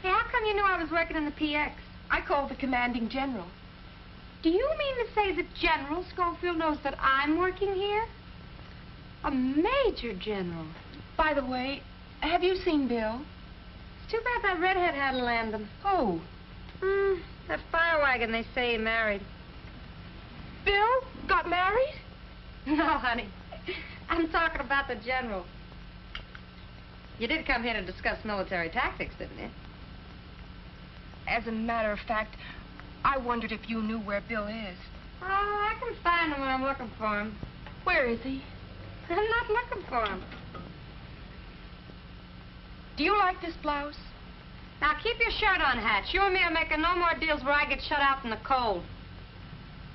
Hey, how come you knew I was working in the PX?
I called the commanding general.
Do you mean to say that General Schofield knows that I'm working here? A major general.
By the way, have you seen Bill?
It's too bad that redhead had to land him.
Who?
That fire wagon they say he married.
Bill got married?
No, honey. I'm talking about the general. You did come here to discuss military tactics, didn't you?
As a matter of fact, I wondered if you knew where Bill is.
Oh, I can find him when I'm looking for him.
Where is he?
I'm not looking for him.
Do you like this blouse?
Now, keep your shirt on, Hatch. You and me are making no more deals where I get shut out in the cold.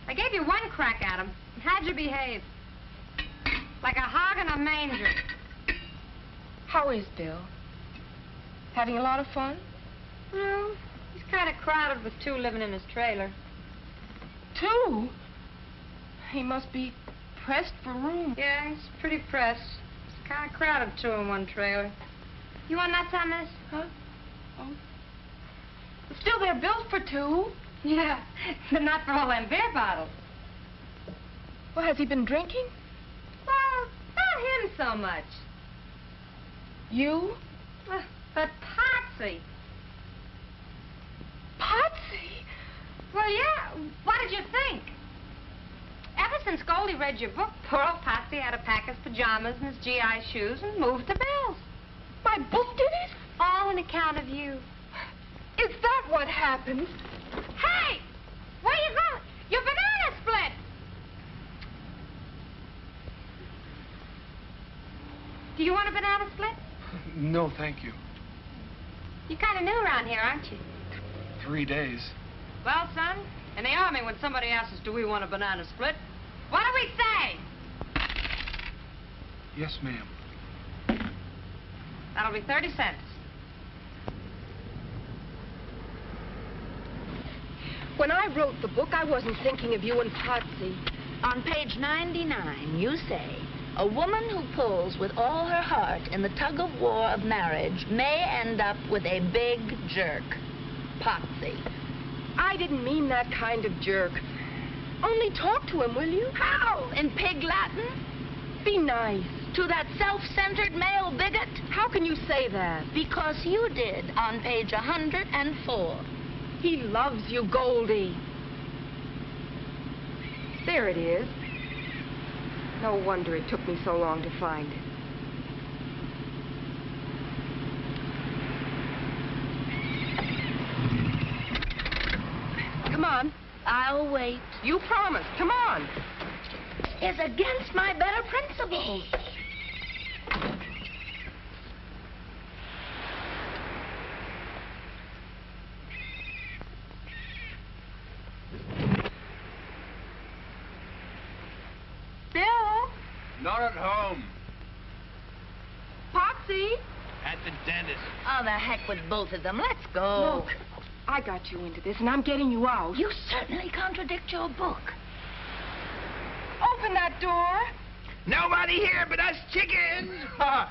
I gave you one crack at him. How'd you behave? Like a hog in a manger.
How is Bill? Having a lot of fun?
No, he's kind of crowded with two living in his trailer.
Two? He must be pressed for room.
Yeah, he's pretty pressed. It's kind of crowded, two in one trailer. You want nuts on this?
Huh? Oh. But still, they're built for two.
Yeah, but not for all them beer bottles.
Well, has he been drinking?
Well, not him so much.
You?
But Potsy.
Potsy?
Well, yeah. What did you think? Ever since Goldie read your book, poor old Potsy had to pack his pajamas and his GI shoes and move to Bill's.
My book did it?
All on account of you.
Is that what happened?
Hey! Where you going? Your banana split! Do you want a banana split?
No, thank you.
You're kind of new around here, aren't you?
3 days.
Well, son, in the Army, when somebody asks us, do we want a banana split, what do we say?
Yes, ma'am.
That'll be 30 cents.
When I wrote the book, I wasn't thinking of you and Potsy.
On page 99, you say, a woman who pulls with all her heart in the tug-of-war of marriage may end up with a big jerk. Potsy.
I didn't mean that kind of jerk. Only talk to him, will you?
How? In pig Latin?
Be nice.
To that self-centered male bigot?
How can you say that?
Because you did on page 104.
He loves you, Goldie. There it is. No wonder it took me so long to find it. Come on.
I'll wait.
You promised. Come on.
It's against my better principles.
Bill?
Not at home.
Potsy?
At the dentist.
Oh, the heck with both of them. Let's go.
Look, I got you into this, and I'm getting you out.
You certainly contradict your book.
Open that door.
Nobody here but us chickens.
I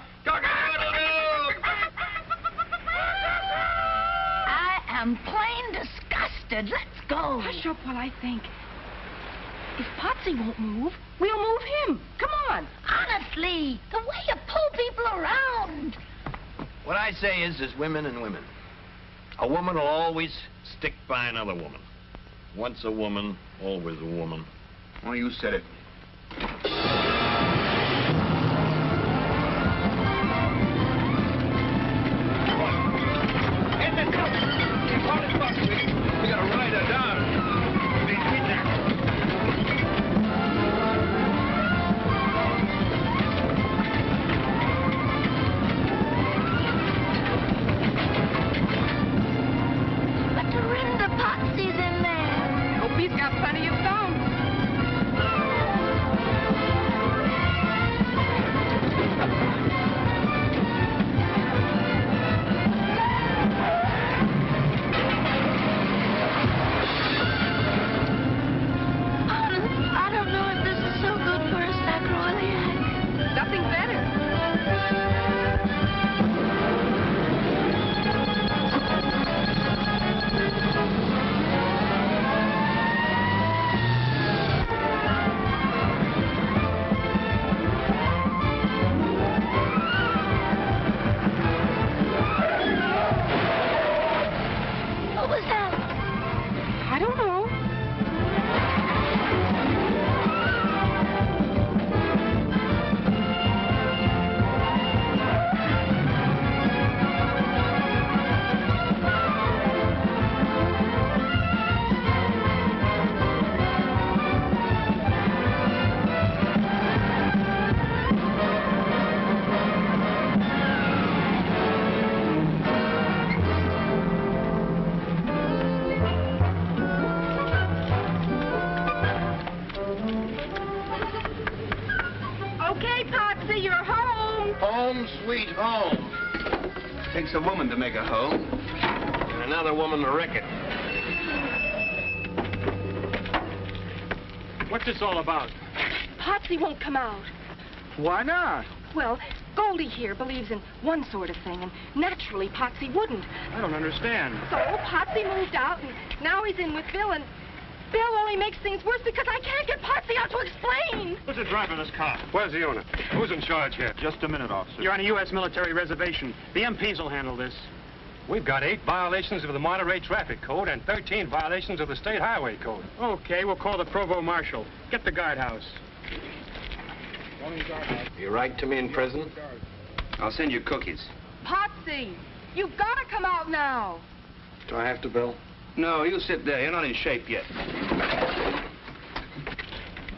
am plain disgusted. Let's go.
Hush up while I think. If Potsy won't move, we'll move him. Come on.
Honestly, the way you pull people around.
What I say is, there's women and women. A woman will always stick by another woman. Once a woman, always a woman.
Oh, you said it.
We gotta ride her down. Be kidnapped.
But Dorinda Potsy's in there.
Hope he's got plenty of stones.
Takes a woman to make a home.
And another woman to wreck it.
What's this all about?
Potsy won't come out.
Why not?
Well, Goldie here believes in one sort of thing, and naturally Potsy wouldn't.
I don't understand.
So Potsy moved out, and now he's in with Bill, and Bill only makes things worse because I can't get Potsy out to explain.
Who's the driver of this car?
Where's the owner?
Who's in charge here?
Just a minute, officer.
You're on a U.S. military reservation. The MPs will handle this. We've got 8 violations of the Monterey Traffic Code and 13 violations of the State Highway Code. Okay, we'll call the Provost Marshal. Get the guardhouse.
You write to me in prison?
I'll send you cookies.
Potsy, you've got to come out now.
Do I have to, Bill?
No, you sit there. You're not in shape yet.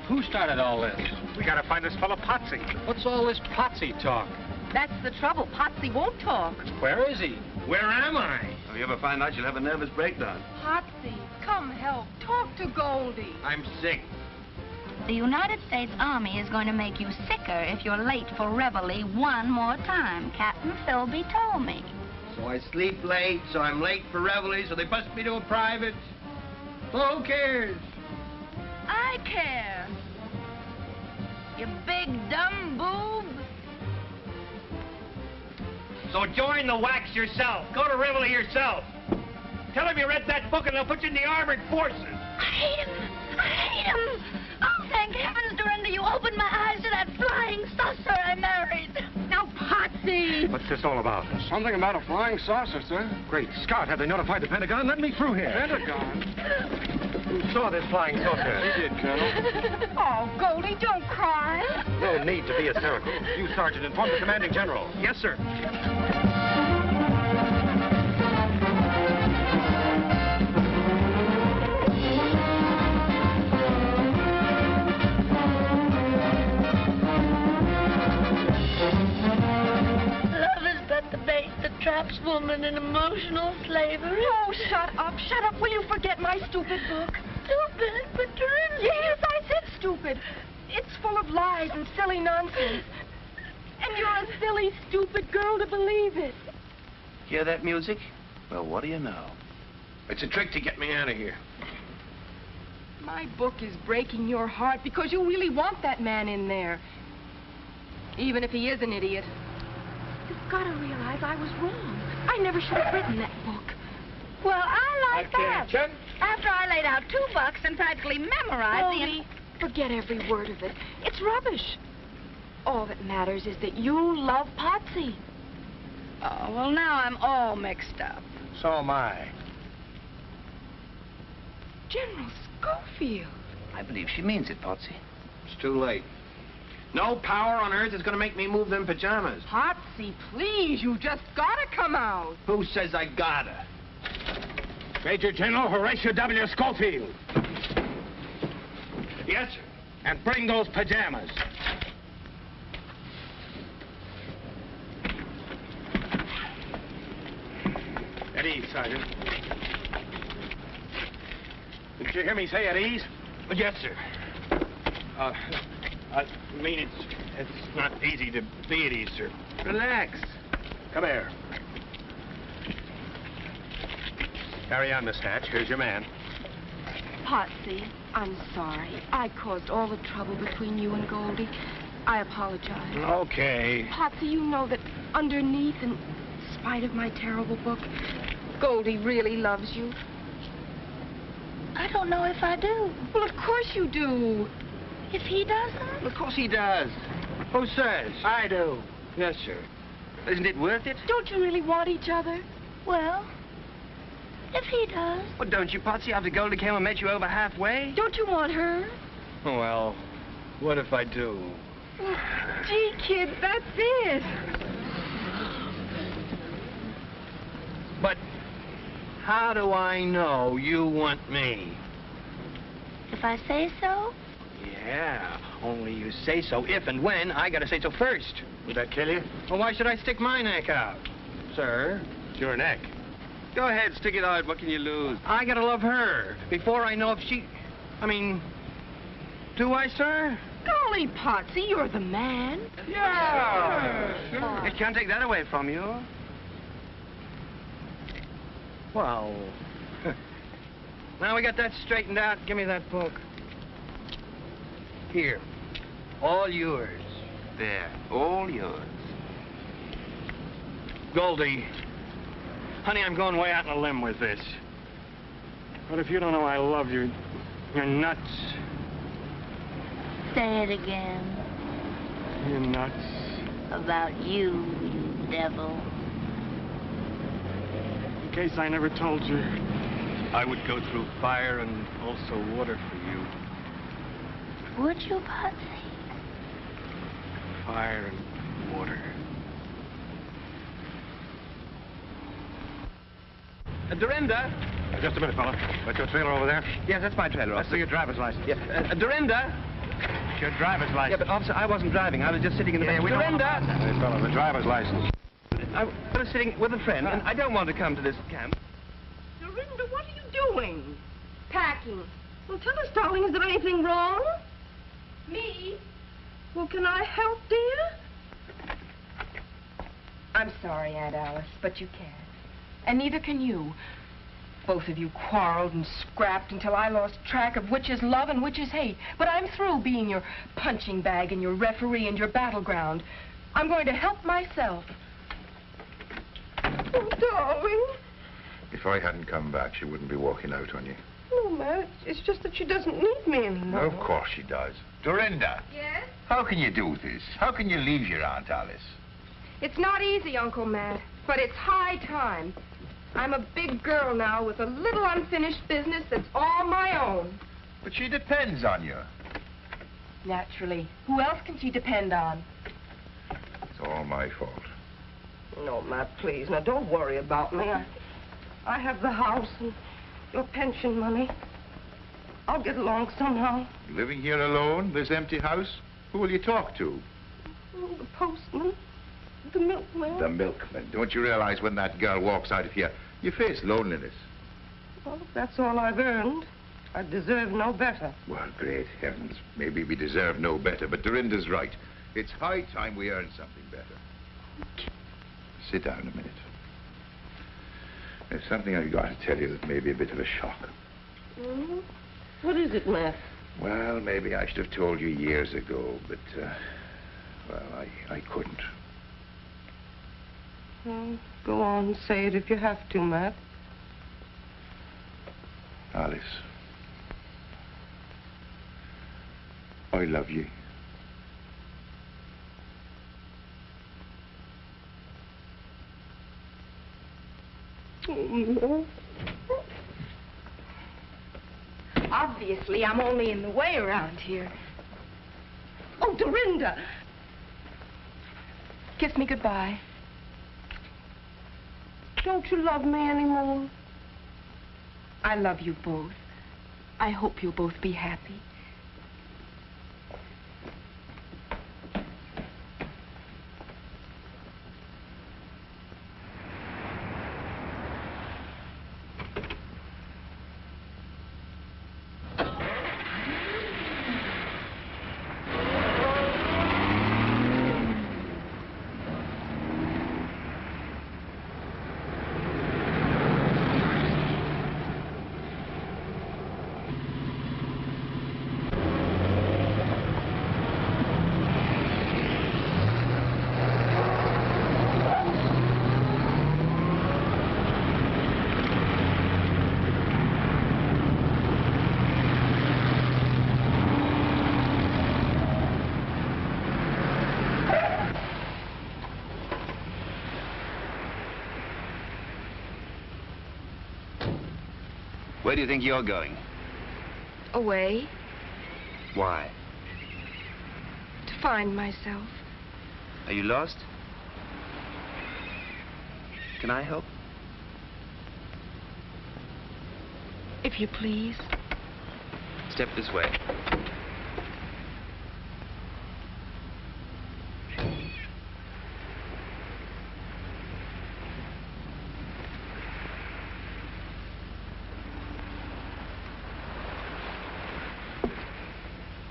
Who started all this? We gotta find this fellow Potsy. What's all this Potsy talk?
That's the trouble. Potsy won't talk.
Where is he? Where am I?
If you ever find out, you'll have a nervous breakdown.
Potsy, come help. Talk to Goldie.
I'm sick.
The United States Army is going to make you sicker if you're late for reveille one more time. Captain Philby told me.
So I sleep late, so I'm late for reveille, so they bust me to a private. Well, who cares?
I care. You big dumb boob.
So join the wax yourself. Go to reveille yourself. Tell them you read that book and they'll put you in the armored forces.
I hate him. I hate him. Oh, thank heavens, Dorinda, you opened my eyes to that flying saucer I married. Now, Potsy.
What's this all about? Something about a flying saucer, sir. Great Scott, have they notified the Pentagon? Let me through here. Pentagon? Who saw this flying saucer?
We did, Colonel.
Oh, Goldie, don't cry.
No need to be hysterical. You, Sergeant, inform the commanding general. Yes, sir.
Traps woman in emotional slavery.
Oh, shut up. Shut up. Will you forget my stupid book?
Stupid? But Dorinda.
Yes, I said stupid. It's full of lies and silly nonsense. And you're a silly, stupid girl to believe it.
Hear that music? Well, what do you know?
It's a trick to get me out of here.
My book is breaking your heart because you really want that man in there. Even if he is an idiot. You've got to realize I was wrong. I never should have written that book.
Well, I like that.
Attention.
After I laid out $2 and practically memorized
Goldie, forget every word of it. It's rubbish. All that matters is that you love Potsy.
Oh, well, now I'm all mixed up.
So am I.
General Schofield.
I believe she means it, Potsy.
It's too late. No power on earth is going to make me move them pajamas.
Potsy, please, you just gotta come out.
Who says I gotta?
Major General Horatio W. Schofield.
Yes, sir.
And bring those pajamas. At ease, Sergeant. Did you hear me say at ease?
Yes, sir.
I mean, it's not easy to be at ease, sir.
Relax.
Come here. Carry on, Miss Hatch. Here's your man.
Potsy, I'm sorry. I caused all the trouble between you and Goldie. I apologize.
Okay.
Potsy, you know that underneath, in spite of my terrible book, Goldie really loves you.
I don't know if I do.
Well, of course you do.
If he doesn't?
Of course he does. Who says?
I do.
Yes, sir. Isn't it worth it?
Don't you really want each other?
Well, if he does.
Well, don't you, Potsy, after Goldie came and met you over halfway?
Don't you want her?
Well, what if I do?
Gee, kid, that's it.
But how do I know you want me?
If I say so?
Yeah, only you say so if and when I gotta say so first.
Would that kill you?
Well, why should I stick my neck out? Sir?
It's your neck.
Go ahead, stick it out. What can you lose?
I gotta love her before I know if she... I mean, do I, sir?
Golly, Potsy, you're the man.
Yeah. It can't take that away from you.
Well, now we got that straightened out, give me that book. Here, all yours.
There, all yours.
Goldie, honey, I'm going way out on a limb with this. But if you don't know I love you, you're nuts.
Say it again.
You're nuts.
About you, you devil.
In case I never told you, I would go through fire and also water for you.
Would you, Patsy?
Fire and water. Dorinda!
Just a minute, fella. That's your trailer over there?
Yes, that's my trailer,
Let's
officer.
see your driver's license.
Yeah. Dorinda!
It's your driver's license.
Yeah, but officer, I wasn't driving. I was just sitting in the back. Dorinda!
Hey, fella, the driver's license.
I was sitting with a friend, and I don't want to come to this camp.
Dorinda, what are you doing?
Packing.
Well, tell us, darling, is there anything wrong?
Me?
Well, can I help, dear?
I'm sorry, Aunt Alice, but you can't. And neither can you. Both of you quarreled and scrapped until I lost track of which is love and which is hate. But I'm through being your punching bag and your referee and your battleground. I'm going to help myself.
Oh, darling.
If I hadn't come back, she wouldn't be walking out on you.
No, Matt, it's just that she doesn't need me anymore.
Of course she does. Dorinda.
Yes?
How can you do this? How can you leave your Aunt Alice?
It's not easy, Uncle Matt, but it's high time. I'm a big girl now with a little unfinished business that's all my own.
But she depends on you.
Naturally. Who else can she depend on?
It's all my fault.
No, Matt, please. Now, don't worry about me. I have the house and your pension money. I'll get along somehow.
Living here alone, this empty house? Who will you talk to?
Oh, the postman. The milkman.
The milkman. Don't you realize when that girl walks out of here, you face loneliness?
Well, if that's all I've earned, I deserve no better.
Well, great heavens. Maybe we deserve no better, but Dorinda's right. It's high time we earned something better. Sit down a minute. There's something I've got to tell you that may be a bit of a shock.
Mm-hmm. What is it, Matt?
Well, maybe I should have told you years ago, but, well, I couldn't.
Well, go on and say it if you have to, Matt.
Alice. I love you.
Oh,
Obviously, I'm only in the way around here.
Oh, Dorinda!
Kiss me goodbye.
Don't you love me anymore?
I love you both. I hope you'll both be happy.
Where do you think you're going?
Away
Why?
to find myself.
Are you lost? Can I help?
If you please.
Step this way.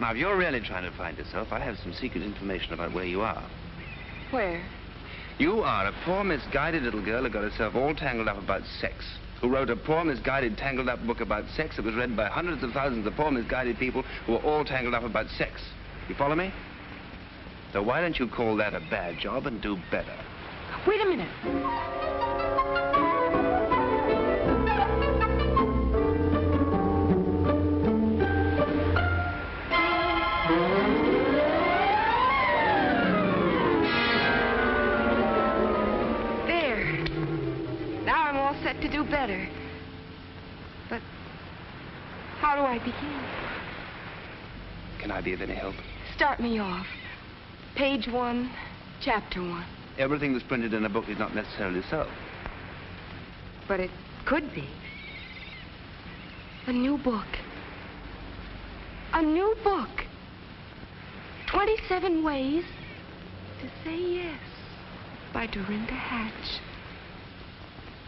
Now, if you're really trying to find yourself, I have some secret information about where you are.
Where?
You are a poor, misguided little girl who got herself all tangled up about sex. who wrote a poor, misguided, tangled up book about sex that was read by hundreds of thousands of poor, misguided people who were all tangled up about sex. You follow me? So why don't you call that a bad job and do better?
Wait a minute. There. Now I'm all set to do better. But how do I begin?
Can I be of any help?
Start me off. Page 1, chapter 1.
Everything that's printed in a book is not necessarily so.
But it could be. A new book. A new book. 27 Ways to Say Yes by Dorinda Hatch.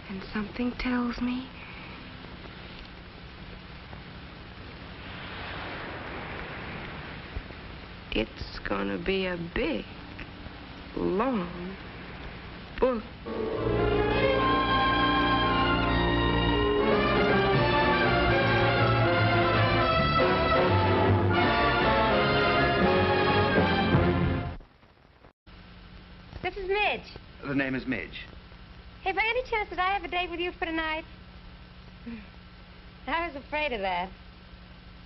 And something tells me it's gonna be a big, long book.
This is Midge.
The name is Midge.
Hey, by any chance, did I have a date with you for tonight? I was afraid of that.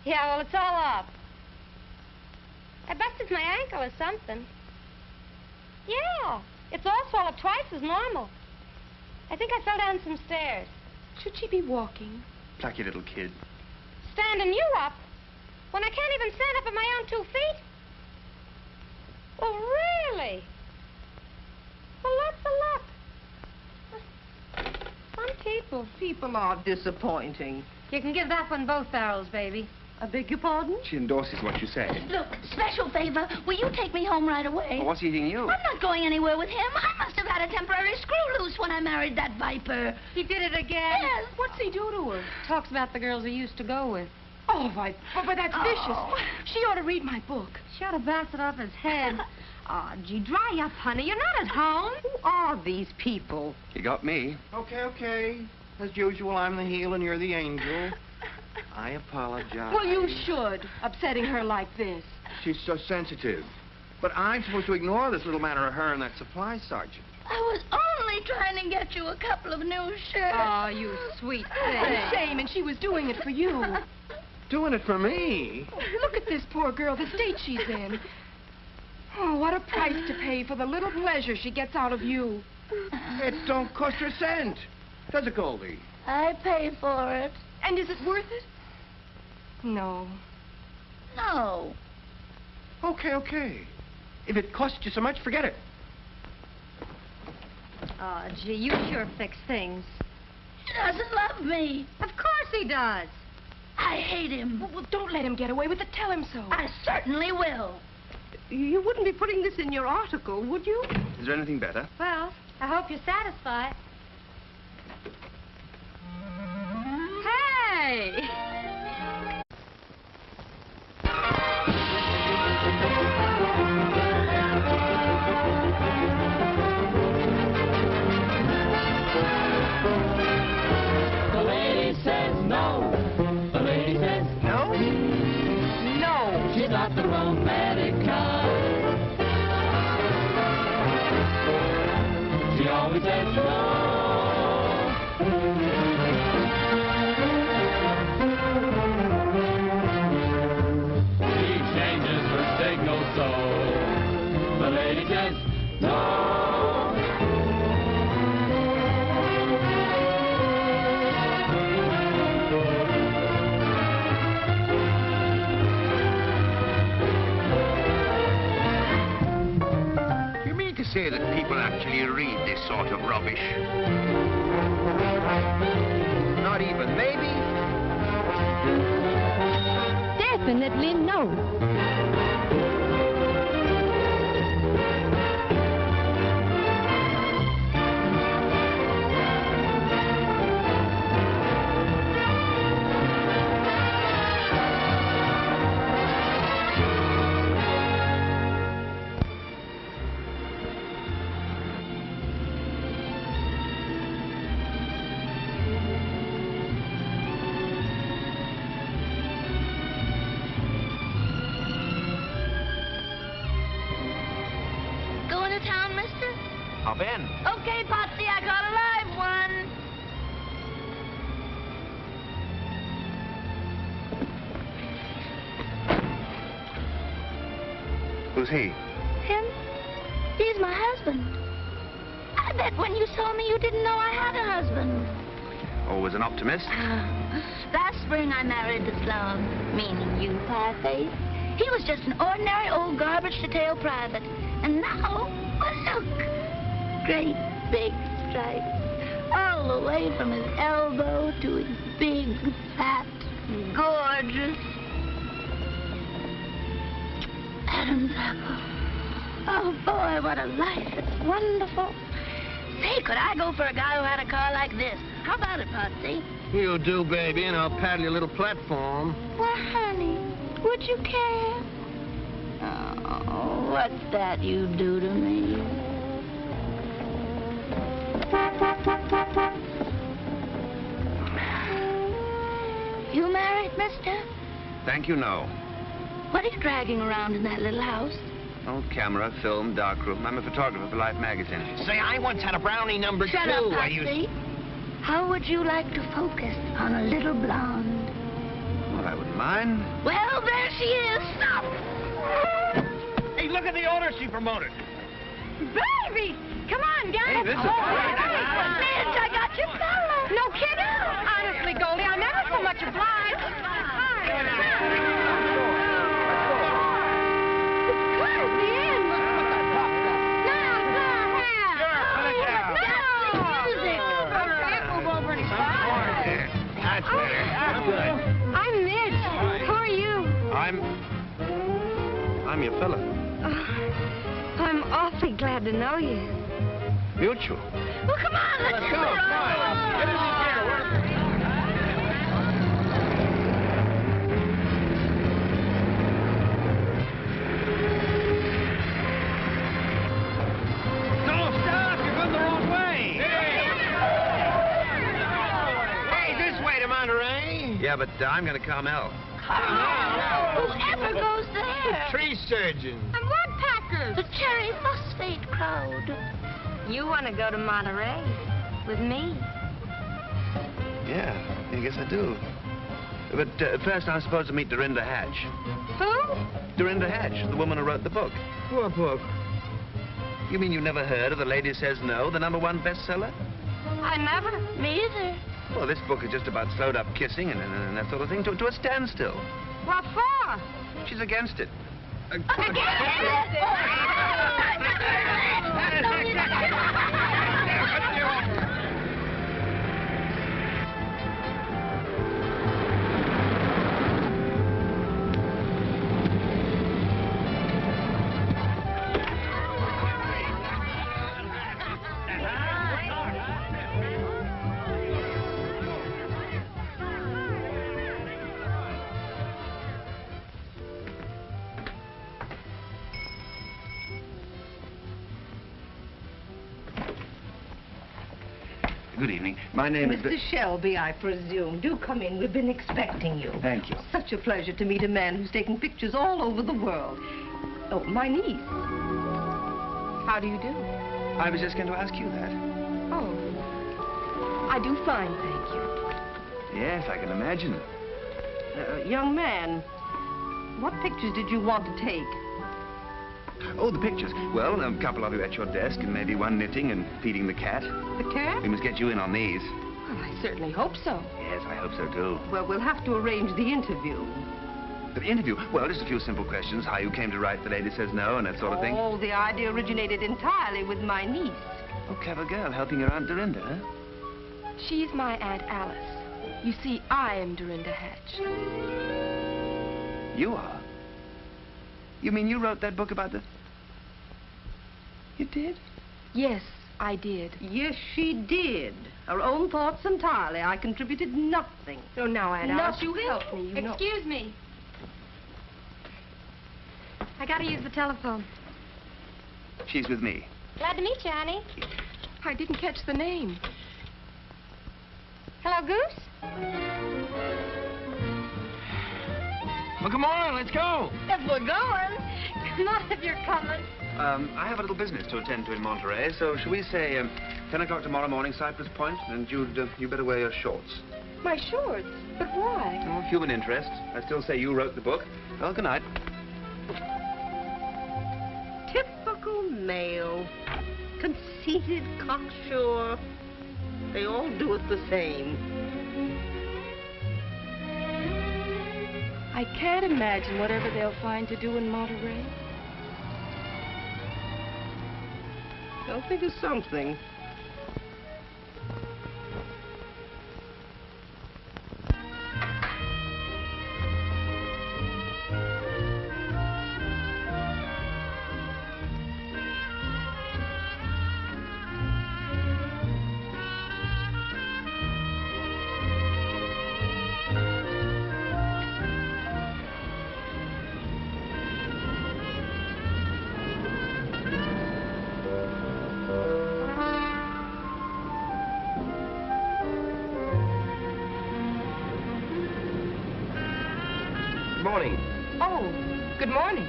Yeah, well, it's all up. I busted my ankle or something. Yeah, it's all swelled up twice as normal. I think I fell down some stairs.
Should she be walking?
Plucky little kid.
Standing you up? When I can't even stand up on my own 2 feet? Oh, really? Well, that's a luck. Some
people are disappointing.
You can give that one both barrels, baby.
I beg your pardon?
She endorses what you say.
Look, special favor. Will you take me home right away?
Well, what's eating you?
I'm not going anywhere with him. I must have had a temporary screw loose when I married that viper.
He did it again?
Yes.
What's he do to her?
Talks about the girls he used to go with.
Oh, but that's vicious. She ought to read my book.
She ought to blast it off his head. Oh, gee, dry up, honey. You're not at home.
Who are these people?
You got me.
Okay. As usual, I'm the heel and you're the angel. I apologize.
Well, you should, upsetting her like this.
She's so sensitive. But I'm supposed to ignore this little matter of her and that supply sergeant.
I was only trying to get you a couple of new shirts.
Oh, you sweet thing.
It's a shame, and she was doing it for you.
Doing it for me?
Look at this poor girl, the state she's in. Oh, what a price to pay for the little pleasure she gets out of you.
It don't cost her a cent. Does it, Goldie?
I pay for it.
And is it worth it? No.
No.
Okay. If it costs you so much, forget it.
Oh, gee, you sure fix things.
He doesn't love me.
Of course he does.
I hate him.
Well, don't let him get away with it. Tell him so.
I certainly will.
You wouldn't be putting this in your article, would you?
Is there anything better?
Well, I hope you're satisfied. Hey!
The lady says no. The lady says
No? No.
she's not the romantic kind. She always says no. She changes her signal so the lady says no.
You mean to say that people actually read this sort of rubbish? Not even maybe?
Definitely no.
drop in.
Okay, Potsy, I got a live one.
Who's he?
Him? He's my husband. I bet when you saw me, you didn't know I had a husband.
Always an optimist.
Last spring, I married the slum, meaning you, Pie-Face. He was just an ordinary old garbage-to-tail private. And now, well, look. Great big stripes. All the way from his elbow to his big, fat, gorgeous Adam's apple. Oh, boy, what a life. It's wonderful. Say, could I go for a guy who had a car like this? How about it, Potsy?
You do, baby, and I'll paddle your little platform.
Well, honey, would you care? Oh, what's that you do to me? You married, mister?
Thank you, no.
What are you dragging around in that little house?
Oh, camera, film, darkroom. I'm a photographer for Life magazine.
Say, I once had a brownie number
Shut
2.
up,
I used...
Potsy. How would you like to focus on a little blonde?
Well, I wouldn't mind.
Well, there she is. Stop!
Hey, look at the order she promoted.
Baby! Come on, guys.
Hey, this is great.
Mitch, I got your fella.
No kidding? Honestly, Goldie, I'm never so much obliged. I'm Midge. Who are you?
I'm your fella.
I'm awfully glad to know you.
Mutual.
Well, come on, let's
go. Come on. Get in the chair. No, stop. You're going the wrong way. Hey, this way to Monterey.
Yeah, but I'm going to Carmel.
Whoever goes there?
Tree surgeon.
I'm woodpeckers.
The cherry phosphate crowd.
You want to go to Monterey with me?
Yeah, I guess I do. But first I'm supposed to meet Dorinda Hatch.
Who?
Dorinda Hatch, the woman who wrote the book.
What book?
You mean you never heard of The Lady Says No, the #1 bestseller?
I never.
Me either.
Well, this book is just about slowed-up kissing and that sort of thing to a standstill.
What for?
She's against it. Good evening. My name is...
Mr. Shelby, I presume. Do come in. We've been expecting you.
Thank you.
Such a pleasure to meet a man who's taken pictures all over the world. Oh, my niece.
How do you do?
I was just going to ask you that.
Oh. I do fine, thank you.
Yes, I can imagine.
Young man, what pictures did you want to take?
Oh, the pictures. Well, a couple of you at your desk, and maybe one knitting and feeding the cat.
The cat?
We must get you in on these.
Well, I certainly hope so.
Yes, I hope so, too.
Well, we'll have to arrange the interview.
The interview? Well, just a few simple questions. How you came to write The Lady Says No and that sort of thing.
Oh, the idea originated entirely with my niece.
Oh, clever girl, helping your Aunt Dorinda, huh?
She's my Aunt Alice. You see, I am Dorinda Hatch.
You are? You mean you wrote that book about the... You did?
Yes, I did.
Yes, she did. Her own thoughts entirely. I contributed nothing.
So now, Aunt Alice,
Nothing.
you help me, you know.
Excuse me. I gotta use the telephone.
She's with me.
Glad to meet you, honey.
I didn't catch the name.
Hello, Goose?
Well, come on, let's go.
If we're going. Come on if you're coming.
I have a little business to attend to in Monterey, so shall we say 10 o'clock tomorrow morning, Cypress Point, and you better wear your shorts.
My shorts? But why?
Oh, human interest. I still say you wrote the book. Well, good night.
Typical male. Conceited, cocksure. They all do it the same.
I can't imagine whatever they'll find to do in Monterey.
They'll think of something.
Morning.
Oh, good morning.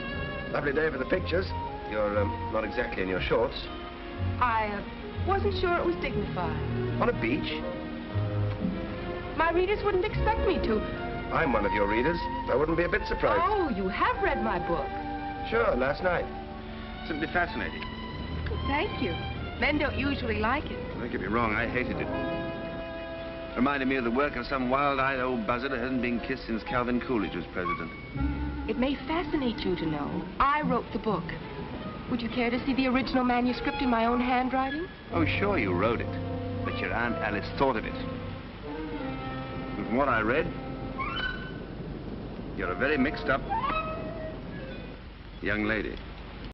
Lovely day for the pictures. You're not exactly in your shorts.
I wasn't sure it was dignified.
On a beach?
My readers wouldn't expect me to.
I'm one of your readers. I wouldn't be a bit surprised.
Oh, you have read my book.
Sure, last night.
Simply fascinating.
Thank you. Men don't usually like it.
Don't get me wrong, I hated it. Reminded me of the work of some wild-eyed old buzzard who hasn't been kissed since Calvin Coolidge was president.
It may fascinate you to know I wrote the book. Would you care to see the original manuscript in my own handwriting?
Oh, sure, you wrote it. But your Aunt Alice thought of it. And from what I read, you're a very mixed-up young lady.